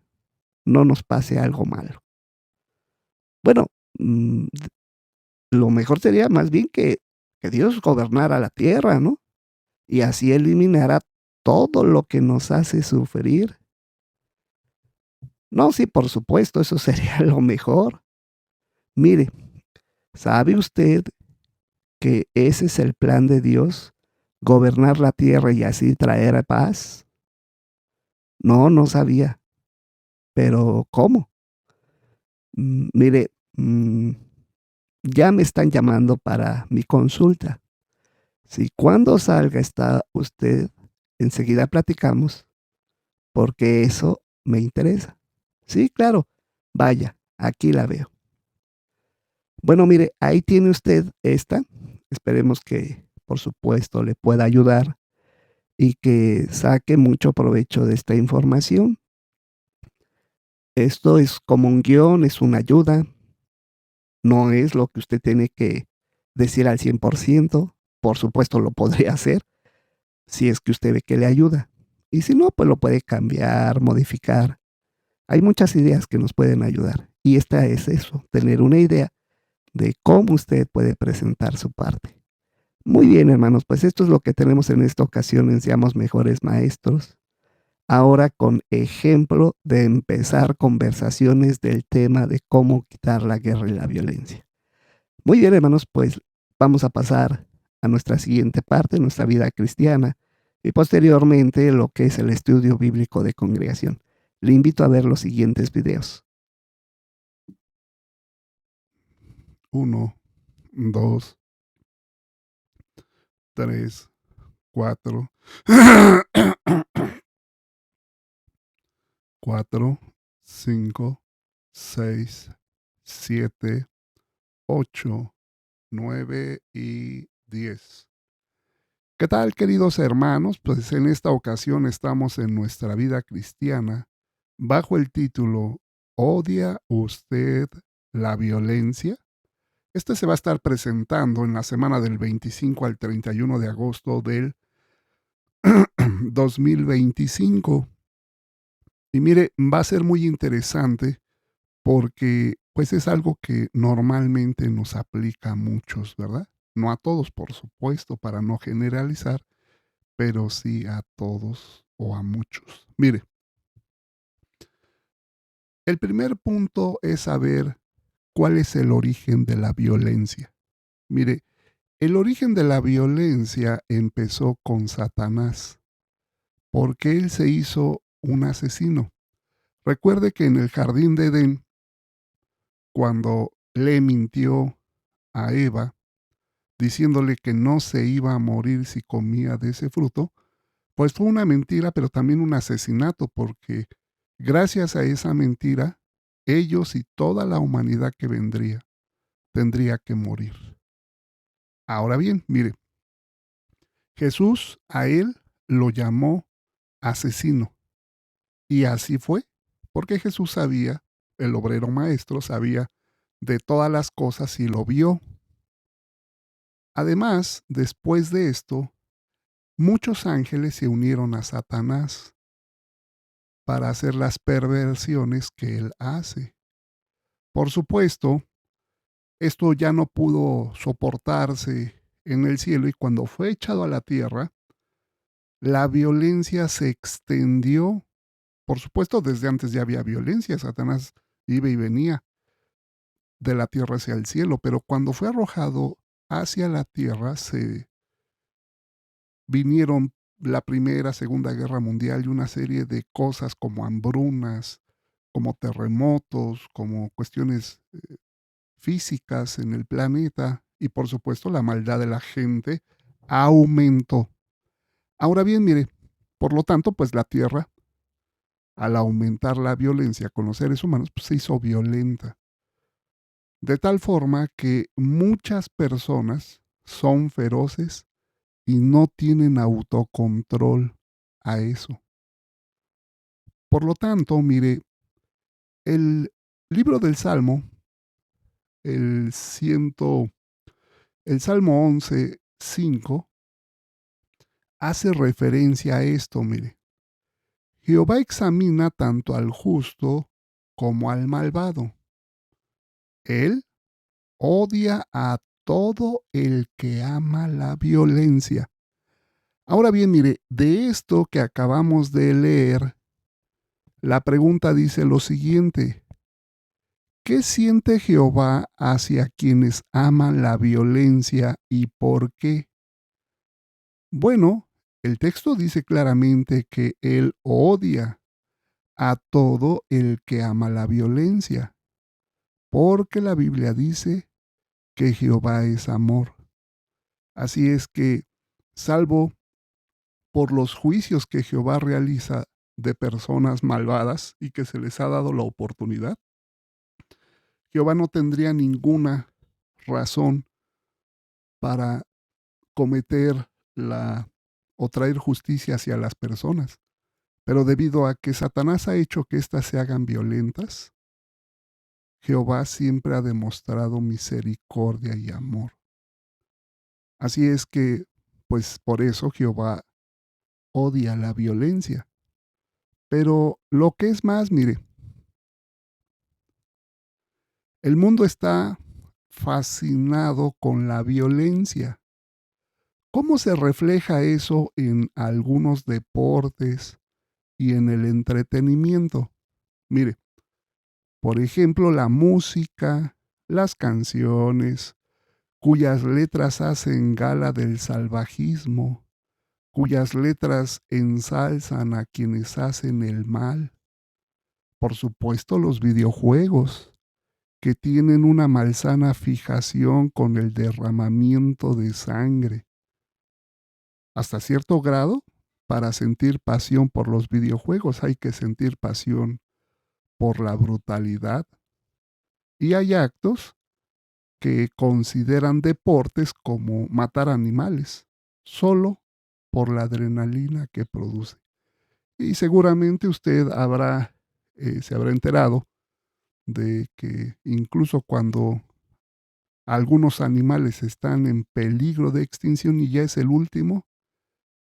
no nos pase algo malo. Bueno, lo mejor sería más bien que Dios gobernara la tierra, ¿no? Y así eliminara todo lo que nos hace sufrir. No, sí, por supuesto, eso sería lo mejor. Mire, ¿sabe usted que ese es el plan de Dios? Gobernar la tierra y así traer paz. No, no sabía. Pero ¿cómo? Mire, ya me están llamando para mi consulta. Si cuando salga está usted, enseguida platicamos, porque eso me interesa. Sí, claro. Vaya, aquí la veo. Bueno, mire, ahí tiene usted esta. Esperemos que, por supuesto, le pueda ayudar y que saque mucho provecho de esta información. Esto es como un guión, es una ayuda, no es lo que usted tiene que decir al 100%. Por supuesto, lo podría hacer si es que usted ve que le ayuda. Y si no, pues lo puede cambiar, modificar. Hay muchas ideas que nos pueden ayudar. Y esta es eso, tener una idea de cómo usted puede presentar su parte. Muy bien, hermanos, pues esto es lo que tenemos en esta ocasión en Seamos Mejores Maestros. Ahora con ejemplo de empezar conversaciones del tema de cómo quitar la guerra y la violencia. Muy bien, hermanos, pues vamos a pasar a nuestra siguiente parte, nuestra vida cristiana. y posteriormente lo que es el estudio bíblico de congregación. Le invito a ver los siguientes videos. 1, 2, 3, 4, 4, 5, 6, 7, 8, 9 y 10. ¿Qué tal, queridos hermanos? Pues en esta ocasión estamos en nuestra vida cristiana bajo el título ¿Odia usted la violencia? Este se va a estar presentando en la semana del 25 al 31 de agosto del 2025. Y mire, va a ser muy interesante porque pues es algo que normalmente nos aplica a muchos, ¿verdad? No a todos, por supuesto, para no generalizar, pero sí a todos o a muchos. Mire, el primer punto es saber cuál es el origen de la violencia. Mire, el origen de la violencia empezó con Satanás, porque él se hizo un asesino. Recuerde que en el jardín de Edén, cuando le mintió a Eva, diciéndole que no se iba a morir si comía de ese fruto, pues fue una mentira, pero también un asesinato, porque gracias a esa mentira, ellos y toda la humanidad que vendría tendría que morir. Ahora bien, mire, Jesús a él lo llamó asesino. Y así fue, porque Jesús sabía, el obrero maestro sabía de todas las cosas y lo vio. Además, después de esto, muchos ángeles se unieron a Satanás para hacer las perversiones que él hace. Por supuesto, esto ya no pudo soportarse en el cielo y cuando fue echado a la tierra, la violencia se extendió. Por supuesto, desde antes ya había violencia, Satanás iba y venía de la tierra hacia el cielo, pero cuando fue arrojado hacia la tierra se vinieron la Primera, Segunda Guerra Mundial y una serie de cosas como hambrunas, como terremotos, como cuestiones físicas en el planeta y por supuesto la maldad de la gente aumentó. Ahora bien, mire, por lo tanto, pues la Tierra, al aumentar la violencia con los seres humanos, pues se hizo violenta. De tal forma que muchas personas son feroces y no tienen autocontrol a eso. Por lo tanto, mire, el libro del Salmo, el, ciento, el Salmo 11:5, hace referencia a esto, mire. Jehová examina tanto al justo como al malvado. Él odia a todo el que ama la violencia. Ahora bien, mire, de esto que acabamos de leer, la pregunta dice lo siguiente: ¿qué siente Jehová hacia quienes aman la violencia y por qué? Bueno, el texto dice claramente que Él odia a todo el que ama la violencia, porque la Biblia dice que Jehová es amor. Así es que, salvo por los juicios que Jehová realiza de personas malvadas y que se les ha dado la oportunidad, Jehová no tendría ninguna razón para cometer la o traer justicia hacia las personas. Pero debido a que Satanás ha hecho que éstas se hagan violentas, Jehová siempre ha demostrado misericordia y amor. Así es que, pues por eso Jehová odia la violencia. Pero lo que es más, mire, el mundo está fascinado con la violencia. ¿Cómo se refleja eso en algunos deportes y en el entretenimiento? Mire, por ejemplo, la música, las canciones, cuyas letras hacen gala del salvajismo, cuyas letras ensalzan a quienes hacen el mal. Por supuesto, los videojuegos, que tienen una malsana fijación con el derramamiento de sangre. Hasta cierto grado, para sentir pasión por los videojuegos hay que sentir pasión por la brutalidad. Y hay actos que consideran deportes como matar animales, solo por la adrenalina que produce. Y seguramente usted se habrá enterado de que incluso cuando algunos animales están en peligro de extinción y ya es el último,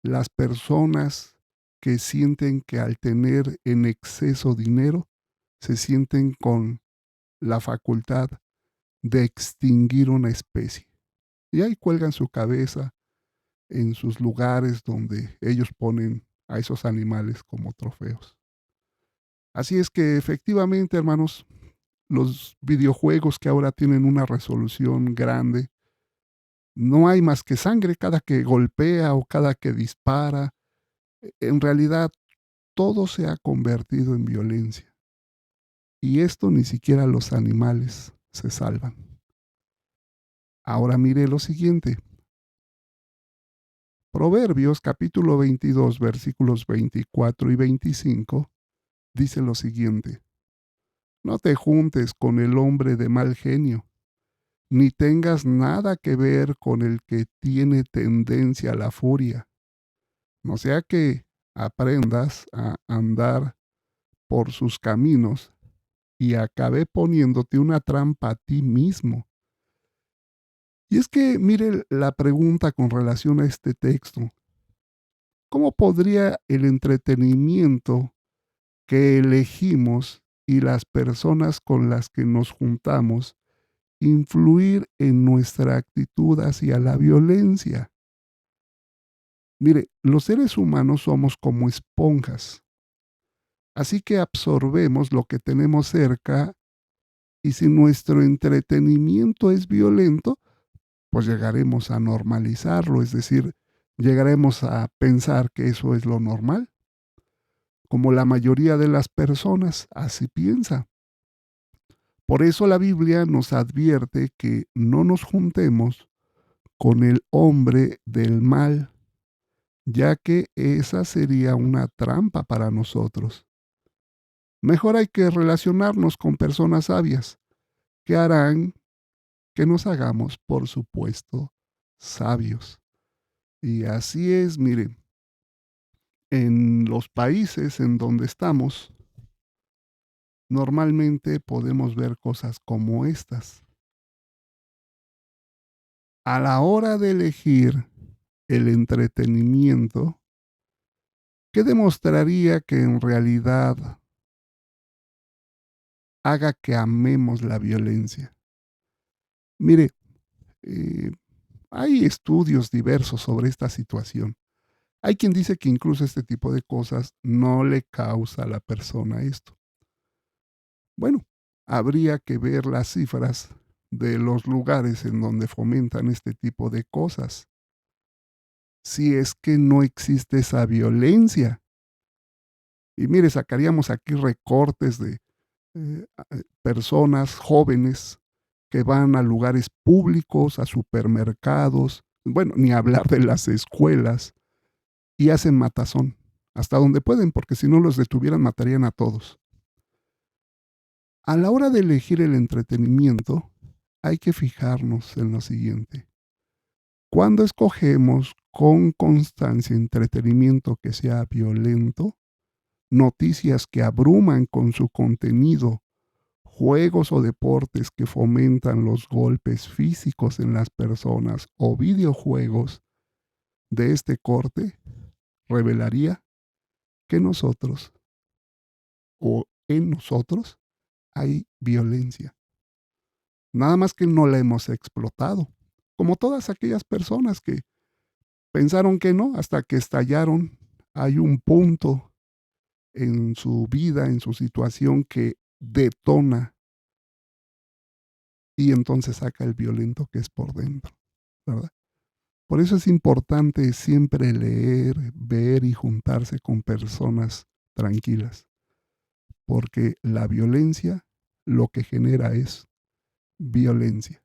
las personas que sienten que al tener en exceso dinero, se sienten con la facultad de extinguir una especie. Y ahí cuelgan su cabeza en sus lugares donde ellos ponen a esos animales como trofeos. Así es que efectivamente, hermanos, los videojuegos que ahora tienen una resolución grande, no hay más que sangre cada que golpea o cada que dispara. En realidad, todo se ha convertido en violencia. Y esto ni siquiera los animales se salvan. Ahora mire lo siguiente. Proverbios capítulo 22, versículos 24 y 25 dice lo siguiente. No te juntes con el hombre de mal genio, ni tengas nada que ver con el que tiene tendencia a la furia, no sea que aprendas a andar por sus caminos y acabe poniéndote una trampa a ti mismo. Y es que mire la pregunta con relación a este texto. ¿Cómo podría el entretenimiento que elegimos y las personas con las que nos juntamos influir en nuestra actitud hacia la violencia? Mire, los seres humanos somos como esponjas, así que absorbemos lo que tenemos cerca y si nuestro entretenimiento es violento, pues llegaremos a normalizarlo, es decir, llegaremos a pensar que eso es lo normal, como la mayoría de las personas así piensa. Por eso la Biblia nos advierte que no nos juntemos con el hombre del mal, ya que esa sería una trampa para nosotros. Mejor hay que relacionarnos con personas sabias, que harán que nos hagamos, por supuesto, sabios. Y así es, miren, en los países en donde estamos, normalmente podemos ver cosas como estas. A la hora de elegir el entretenimiento, ¿qué demostraría que en realidad haga que amemos la violencia? Mire, eh, hay estudios diversos sobre esta situación. Hay quien dice que incluso este tipo de cosas no le causa a la persona esto. Bueno, habría que ver las cifras de los lugares en donde fomentan este tipo de cosas. Si es que no existe esa violencia. Y mire, sacaríamos aquí recortes de personas jóvenes que van a lugares públicos, a supermercados, bueno, ni hablar de las escuelas, y hacen matazón, hasta donde pueden, porque si no los detuvieran matarían a todos. A la hora de elegir el entretenimiento, hay que fijarnos en lo siguiente. Cuando escogemos con constancia entretenimiento que sea violento, noticias que abruman con su contenido, juegos o deportes que fomentan los golpes físicos en las personas o videojuegos de este corte, revelaría que nosotros o en nosotros hay violencia. Nada más que no la hemos explotado, como todas aquellas personas que pensaron que no, hasta que estallaron. Hay un punto en su vida, en su situación que detona y entonces saca el violento que es por dentro, ¿verdad? Por eso es importante siempre leer, ver y juntarse con personas tranquilas, porque la violencia lo que genera es violencia.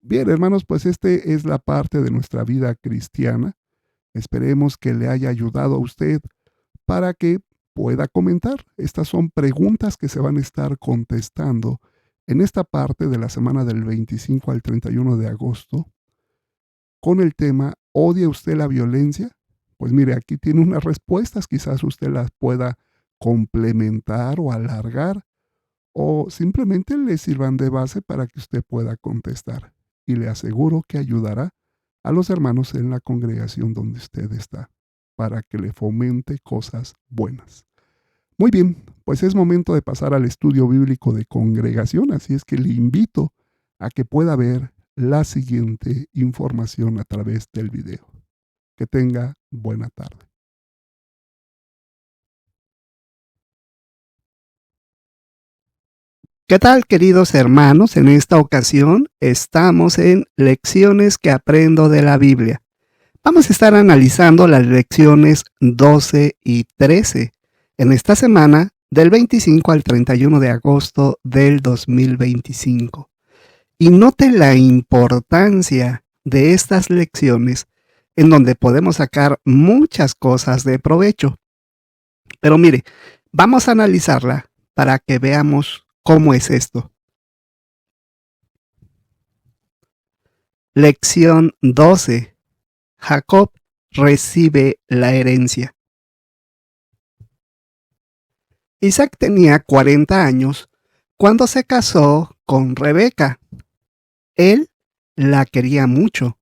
Bien, hermanos, pues este es la parte de nuestra vida cristiana. Esperemos que le haya ayudado a usted para que pueda comentar. Estas son preguntas que se van a estar contestando en esta parte de la semana del 25 al 31 de agosto con el tema ¿odia usted la violencia? Pues mire, aquí tiene unas respuestas, quizás usted las pueda complementar o alargar o simplemente le sirvan de base para que usted pueda contestar. Y le aseguro que ayudará a los hermanos en la congregación donde usted está para que le fomente cosas buenas. Muy bien, pues es momento de pasar al estudio bíblico de congregación, así es que le invito a que pueda ver la siguiente información a través del video. Que tenga buena tarde. ¿Qué tal, queridos hermanos? En esta ocasión estamos en Lecciones que aprendo de la Biblia. Vamos a estar analizando las lecciones 12 y 13 en esta semana del 25 al 31 de agosto del 2025. Y note la importancia de estas lecciones en donde podemos sacar muchas cosas de provecho. Pero mire, vamos a analizarla para que veamos cómo es esto. Lección 12. Jacob recibe la herencia. Isaac tenía 40 años cuando se casó con Rebeca. Él la quería mucho.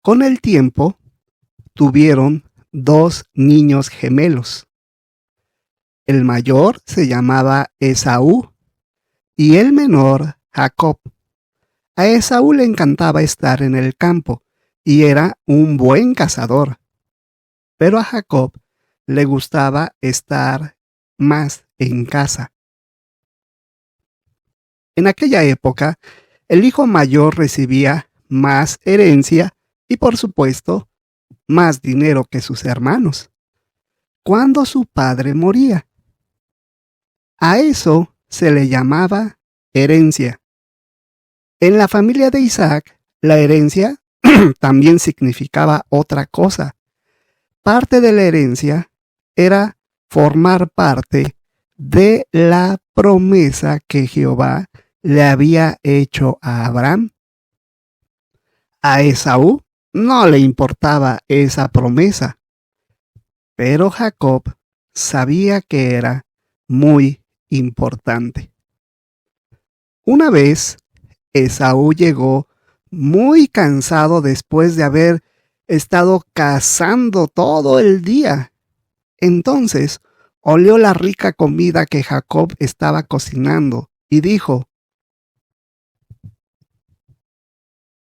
Con el tiempo, tuvieron 2 niños gemelos. El mayor se llamaba Esaú y el menor Jacob. A Esaú le encantaba estar en el campo y era un buen cazador, pero a Jacob le gustaba estar más en casa. En aquella época, el hijo mayor recibía más herencia y, por supuesto, más dinero que sus hermanos. Cuando su padre moría, a eso se le llamaba herencia. En la familia de Isaac, la herencia también significaba otra cosa. Parte de la herencia era formar parte de la promesa que Jehová le había hecho a Abraham. A Esaú no le importaba esa promesa, pero Jacob sabía que era muy importante. Una vez, Esaú llegó muy cansado después de haber estado cazando todo el día. Entonces olió la rica comida que Jacob estaba cocinando y dijo: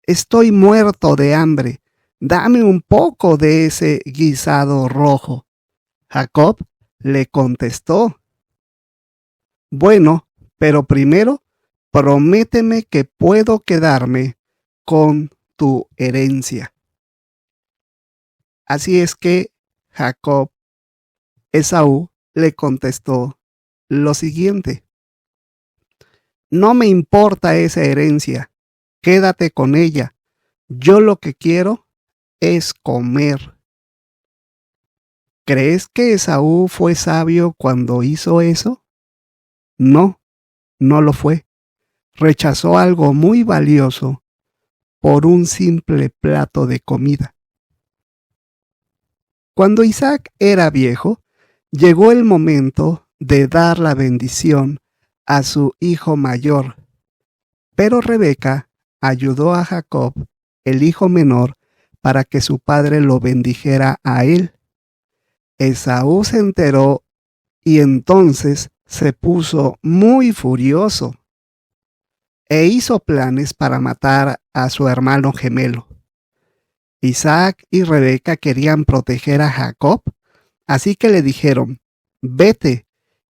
«Estoy muerto de hambre, dame un poco de ese guisado rojo». Jacob le contestó: «Bueno, pero primero prométeme que puedo quedarme con tu herencia». Así es que Esaú le contestó lo siguiente: «No me importa esa herencia, quédate con ella. Yo lo que quiero es comer». ¿Crees que Esaú fue sabio cuando hizo eso? No, no lo fue. Rechazó algo muy valioso por un simple plato de comida. Cuando Isaac era viejo, llegó el momento de dar la bendición a su hijo mayor, pero Rebeca ayudó a Jacob, el hijo menor, para que su padre lo bendijera a él. Esaú se enteró y entonces se puso muy furioso e hizo planes para matar a su hermano gemelo. Isaac y Rebeca querían proteger a Jacob, así que le dijeron: «Vete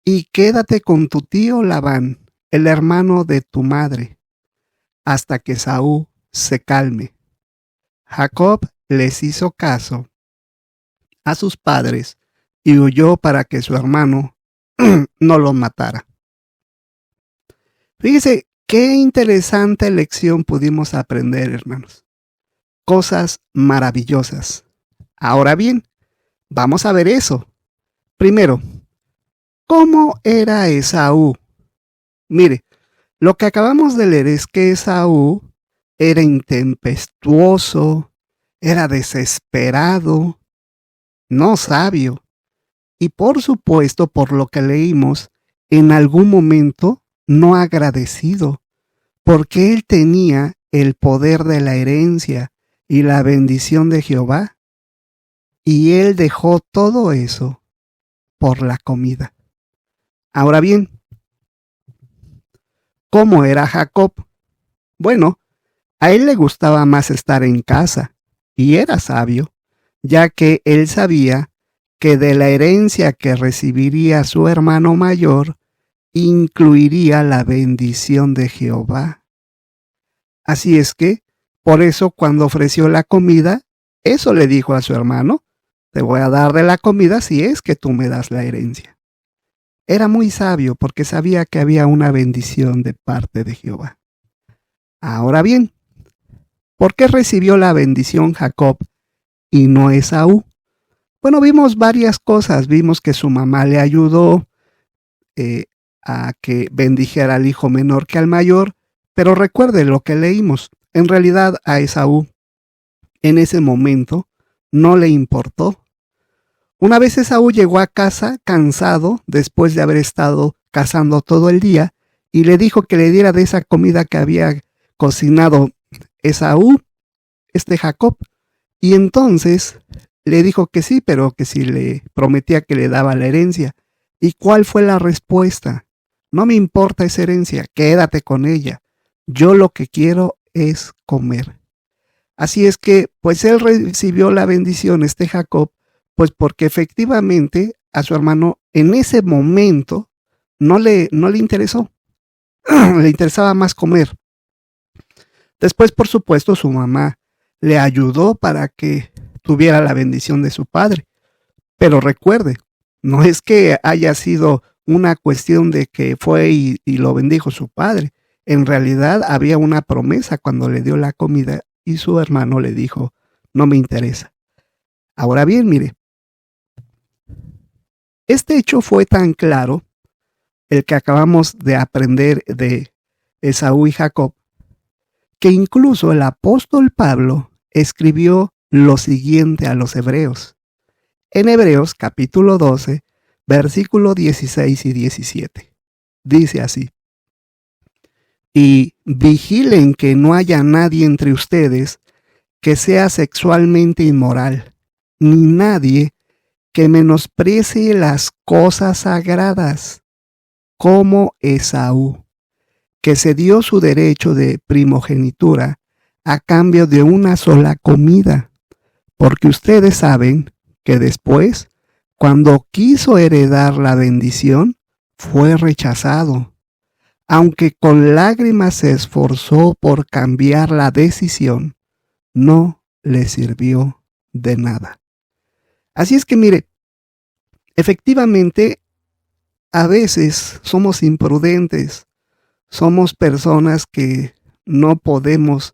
y quédate con tu tío Labán, el hermano de tu madre, hasta que Esaú se calme». Jacob les hizo caso a sus padres y huyó para que su hermano no lo matara. Fíjese qué interesante lección pudimos aprender, hermanos. Cosas maravillosas. Ahora bien, vamos a ver eso. Primero, ¿cómo era Esaú? Mire, lo que acabamos de leer es que Esaú era intempestuoso, era desesperado, no sabio. Y por supuesto, por lo que leímos, en algún momento no agradecido, porque él tenía el poder de la herencia y la bendición de Jehová, y él dejó todo eso por la comida. Ahora bien, ¿cómo era Jacob? Bueno, a él le gustaba más estar en casa, y era sabio, ya que él sabía que de la herencia que recibiría su hermano mayor, incluiría la bendición de Jehová. Así es que, por eso cuando ofreció la comida, eso le dijo a su hermano: te voy a dar de la comida si es que tú me das la herencia. Era muy sabio porque sabía que había una bendición de parte de Jehová. Ahora bien, ¿por qué recibió la bendición Jacob y no Esaú? Bueno, vimos varias cosas. Vimos que su mamá le ayudó a que bendijera al hijo menor que al mayor, pero recuerde lo que leímos. En realidad a Esaú en ese momento no le importó. Una vez Esaú llegó a casa cansado después de haber estado cazando todo el día y le dijo que le diera de esa comida que había cocinado Esaú, Jacob, y entonces le dijo que sí, pero que si le prometía que le daba la herencia. ¿Y cuál fue la respuesta? No me importa esa herencia, quédate con ella. Yo lo que quiero es comer. Así es que, pues él recibió la bendición, Jacob, pues porque efectivamente a su hermano en ese momento no le interesó. Le interesaba más comer. Después, por supuesto, su mamá le ayudó para que tuviera la bendición de su padre. Pero recuerde, no es que haya sido una cuestión de que fue y lo bendijo su padre. En realidad había una promesa cuando le dio la comida y su hermano le dijo: no me interesa. Ahora bien, mire, este hecho fue tan claro, el que acabamos de aprender de Esaú y Jacob, que incluso el apóstol Pablo escribió lo siguiente a los hebreos. En Hebreos capítulo 12, versículo 16 y 17. Dice así: y vigilen que no haya nadie entre ustedes que sea sexualmente inmoral, ni nadie que menosprecie las cosas sagradas, como Esaú, que se dio su derecho de primogenitura a cambio de una sola comida, porque ustedes saben que después, cuando quiso heredar la bendición, fue rechazado, aunque con lágrimas se esforzó por cambiar la decisión, no le sirvió de nada. Así es que mire, efectivamente, a veces somos imprudentes, somos personas que no podemos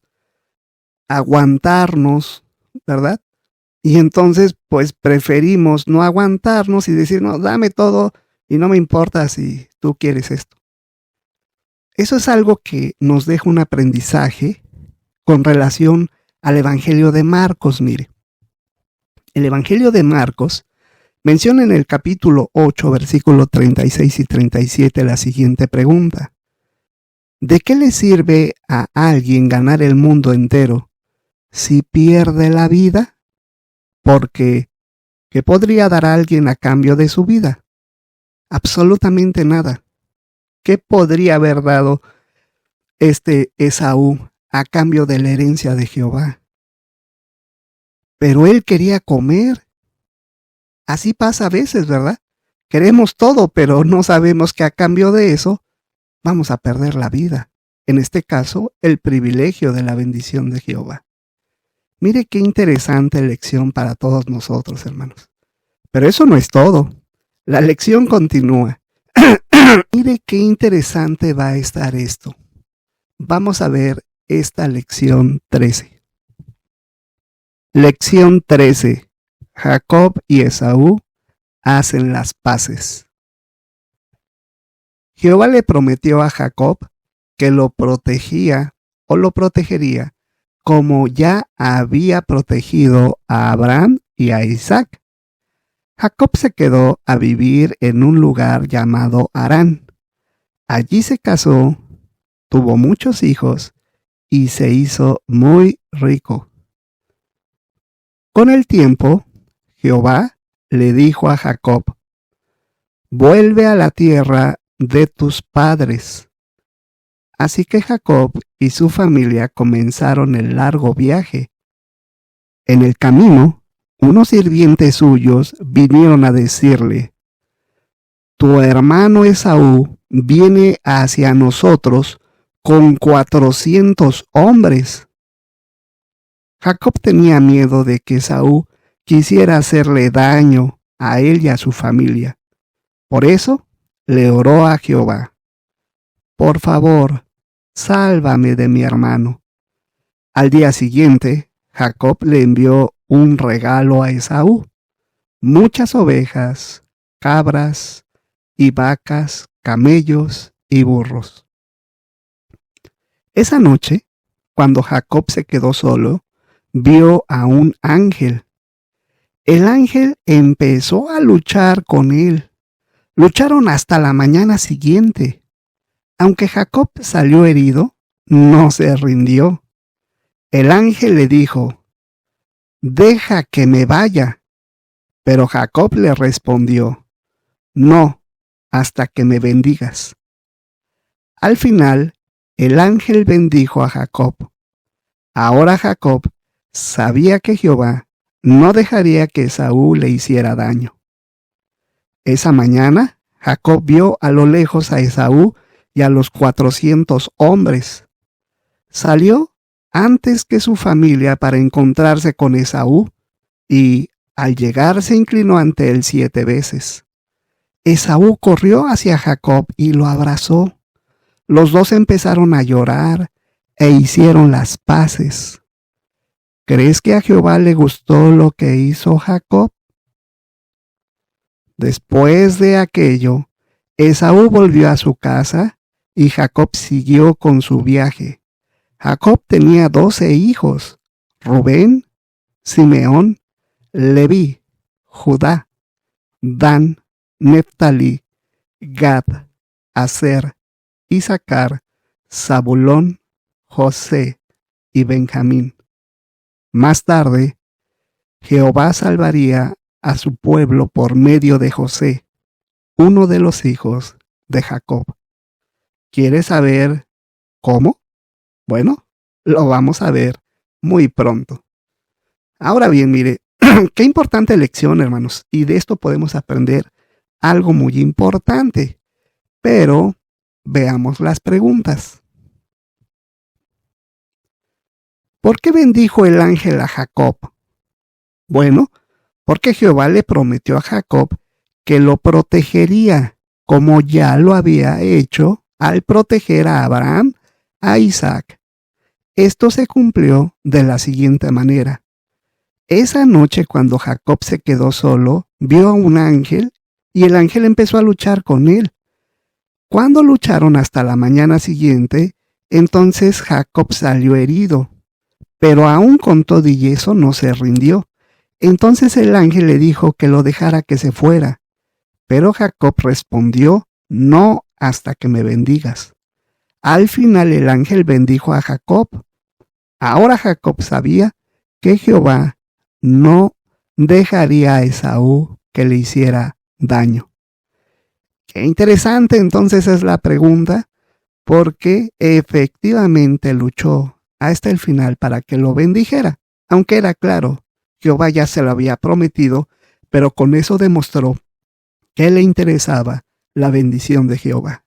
aguantarnos, ¿verdad? Y entonces, pues preferimos no aguantarnos y decir: no, dame todo y no me importa si tú quieres esto. Eso es algo que nos deja un aprendizaje con relación al Evangelio de Marcos. Mire, el Evangelio de Marcos menciona en el capítulo 8, versículo 36 y 37 la siguiente pregunta: ¿de qué le sirve a alguien ganar el mundo entero si pierde la vida? Porque, ¿qué podría dar a alguien a cambio de su vida? Absolutamente nada. ¿Qué podría haber dado Esaú a cambio de la herencia de Jehová? Pero él quería comer. Así pasa a veces, ¿verdad? Queremos todo, pero no sabemos que a cambio de eso vamos a perder la vida. En este caso, el privilegio de la bendición de Jehová. Mire qué interesante lección para todos nosotros, hermanos. Pero eso no es todo. La lección continúa. Mire qué interesante va a estar esto. Vamos a ver esta lección 13. Lección 13. Jacob y Esaú hacen las paces. Jehová le prometió a Jacob que lo protegía o lo protegería como ya había protegido a Abraham y a Isaac. Jacob se quedó a vivir en un lugar llamado Harán. Allí se casó, tuvo muchos hijos y se hizo muy rico. Con el tiempo, Jehová le dijo a Jacob: vuelve a la tierra de tus padres. Así que Jacob y su familia comenzaron el largo viaje. En el camino, unos sirvientes suyos vinieron a decirle: tu hermano Esaú viene hacia nosotros con 400 hombres. Jacob tenía miedo de que Esaú quisiera hacerle daño a él y a su familia. Por eso le oró a Jehová: por favor, sálvame de mi hermano. Al día siguiente, Jacob le envió un regalo a Esaú: muchas ovejas, cabras y vacas, camellos y burros. Esa noche, cuando Jacob se quedó solo, vio a un ángel. El ángel empezó a luchar con él. Lucharon hasta la mañana siguiente. Aunque Jacob salió herido, no se rindió. El ángel le dijo: deja que me vaya. Pero Jacob le respondió: no, hasta que me bendigas. Al final, el ángel bendijo a Jacob. Ahora Jacob sabía que Jehová no dejaría que Esaú le hiciera daño. Esa mañana, Jacob vio a lo lejos a Esaú y a los 400 hombres. Salió antes que su familia para encontrarse con Esaú y, al llegar, se inclinó ante él 7 veces. Esaú corrió hacia Jacob y lo abrazó. Los dos empezaron a llorar e hicieron las paces. ¿Crees que a Jehová le gustó lo que hizo Jacob? Después de aquello, Esaú volvió a su casa y Jacob siguió con su viaje. Jacob tenía 12 hijos: Rubén, Simeón, Leví, Judá, Dan, Neftalí, Gad, Aser, Isaacar, Zabulón, José y Benjamín. Más tarde, Jehová salvaría a su pueblo por medio de José, uno de los hijos de Jacob. ¿Quieres saber cómo? Bueno, lo vamos a ver muy pronto. Ahora bien, mire, qué importante lección, hermanos, y de esto podemos aprender algo muy importante. Pero veamos las preguntas. ¿Por qué bendijo el ángel a Jacob? Bueno, porque Jehová le prometió a Jacob que lo protegería, como ya lo había hecho al proteger a Abraham, a Isaac. Esto se cumplió de la siguiente manera. Esa noche, cuando Jacob se quedó solo, vio a un ángel y el ángel empezó a luchar con él. Cuando lucharon hasta la mañana siguiente, entonces Jacob salió herido, pero aún con todo y eso no se rindió. Entonces el ángel le dijo que lo dejara que se fuera, pero Jacob respondió: no, hasta que me bendigas. Al final el ángel bendijo a Jacob. Ahora Jacob sabía que Jehová no dejaría a Esaú que le hiciera daño. Qué interesante entonces es la pregunta, porque efectivamente luchó hasta el final para que lo bendijera, aunque era claro, Jehová ya se lo había prometido, pero con eso demostró que le interesaba la bendición de Jehová.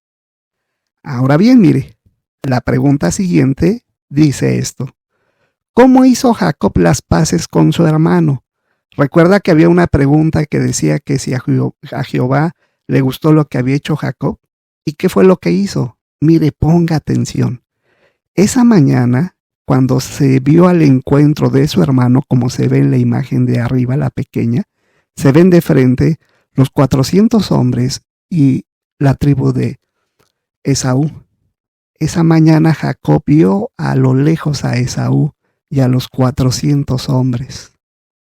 Ahora bien, mire, la pregunta siguiente dice esto: ¿Cómo hizo Jacob las paces con su hermano? Recuerda que había una pregunta que decía que si a Jehová le gustó lo que había hecho Jacob. ¿Y qué fue lo que hizo? Mire, ponga atención. Esa mañana, cuando se vio al encuentro de su hermano, como se ve en la imagen de arriba, la pequeña, se ven de frente los 400 hombres y la tribu de Esaú. Esa mañana Jacob vio a lo lejos a Esaú y a los 400 hombres.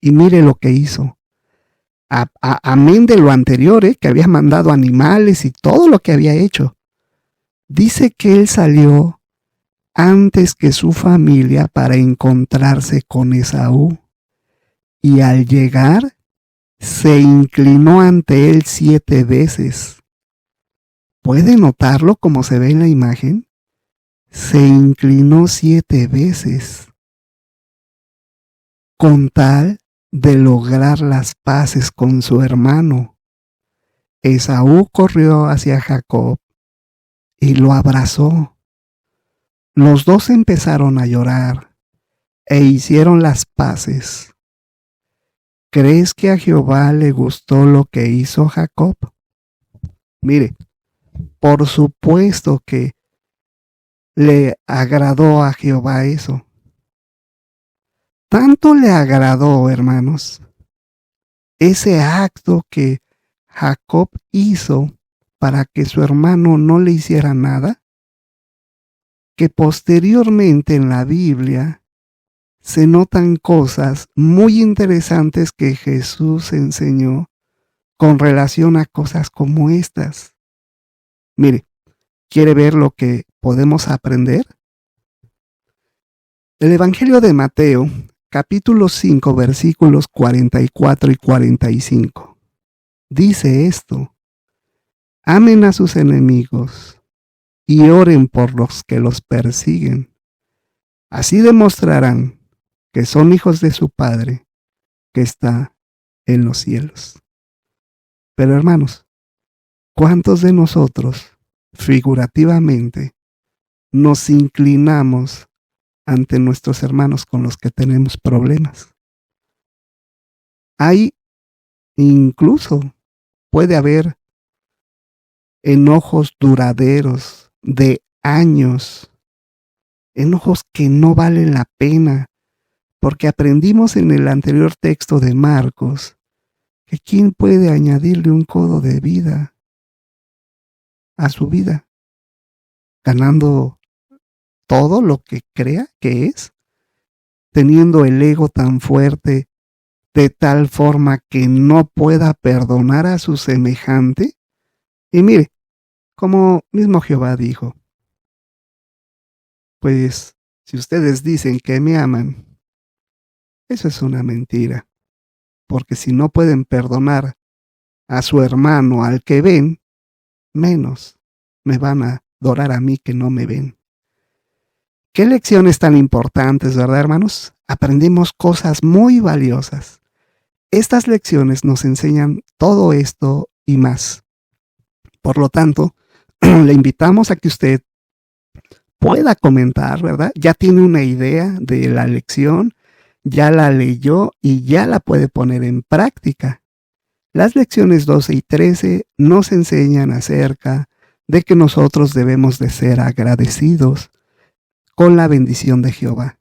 Y mire lo que hizo. Amén de lo anterior, que había mandado animales y todo lo que había hecho. Dice que él salió antes que su familia para encontrarse con Esaú. Y al llegar, se inclinó ante él 7 veces. ¿Puede notarlo como se ve en la imagen? Se inclinó 7 veces. Con tal de lograr las paces con su hermano. Esaú corrió hacia Jacob y lo abrazó. Los dos empezaron a llorar e hicieron las paces. ¿Crees que a Jehová le gustó lo que hizo Jacob? Mire, por supuesto que le agradó a Jehová eso. Tanto le agradó, hermanos, ese acto que Jacob hizo para que su hermano no le hiciera nada, que posteriormente en la Biblia se notan cosas muy interesantes que Jesús enseñó con relación a cosas como estas. Mire, ¿quiere ver lo que podemos aprender? El Evangelio de Mateo, capítulo 5, versículos 44 y 45. Dice esto: amen a sus enemigos y oren por los que los persiguen. Así demostrarán que son hijos de su Padre que está en los cielos. Pero hermanos, ¿cuántos de nosotros, figurativamente, nos inclinamos ante nuestros hermanos con los que tenemos problemas? Hay incluso, puede haber enojos duraderos de años, enojos que no valen la pena, porque aprendimos en el anterior texto de Marcos que quién puede añadirle un codo de vida a su vida, ganando todo lo que crea que es, teniendo el ego tan fuerte de tal forma que no pueda perdonar a su semejante. Y mire, como mismo Jehová dijo, pues si ustedes dicen que me aman, eso es una mentira, porque si no pueden perdonar a su hermano al que ven, menos me van a adorar a mí que no me ven. Qué lecciones tan importantes, ¿verdad, hermanos? Aprendimos cosas muy valiosas. Estas lecciones nos enseñan todo esto y más. Por lo tanto, le invitamos a que usted pueda comentar, ¿verdad? Ya tiene una idea de la lección, ya la leyó y ya la puede poner en práctica. Las lecciones 12 y 13 nos enseñan acerca de que nosotros debemos de ser agradecidos con la bendición de Jehová.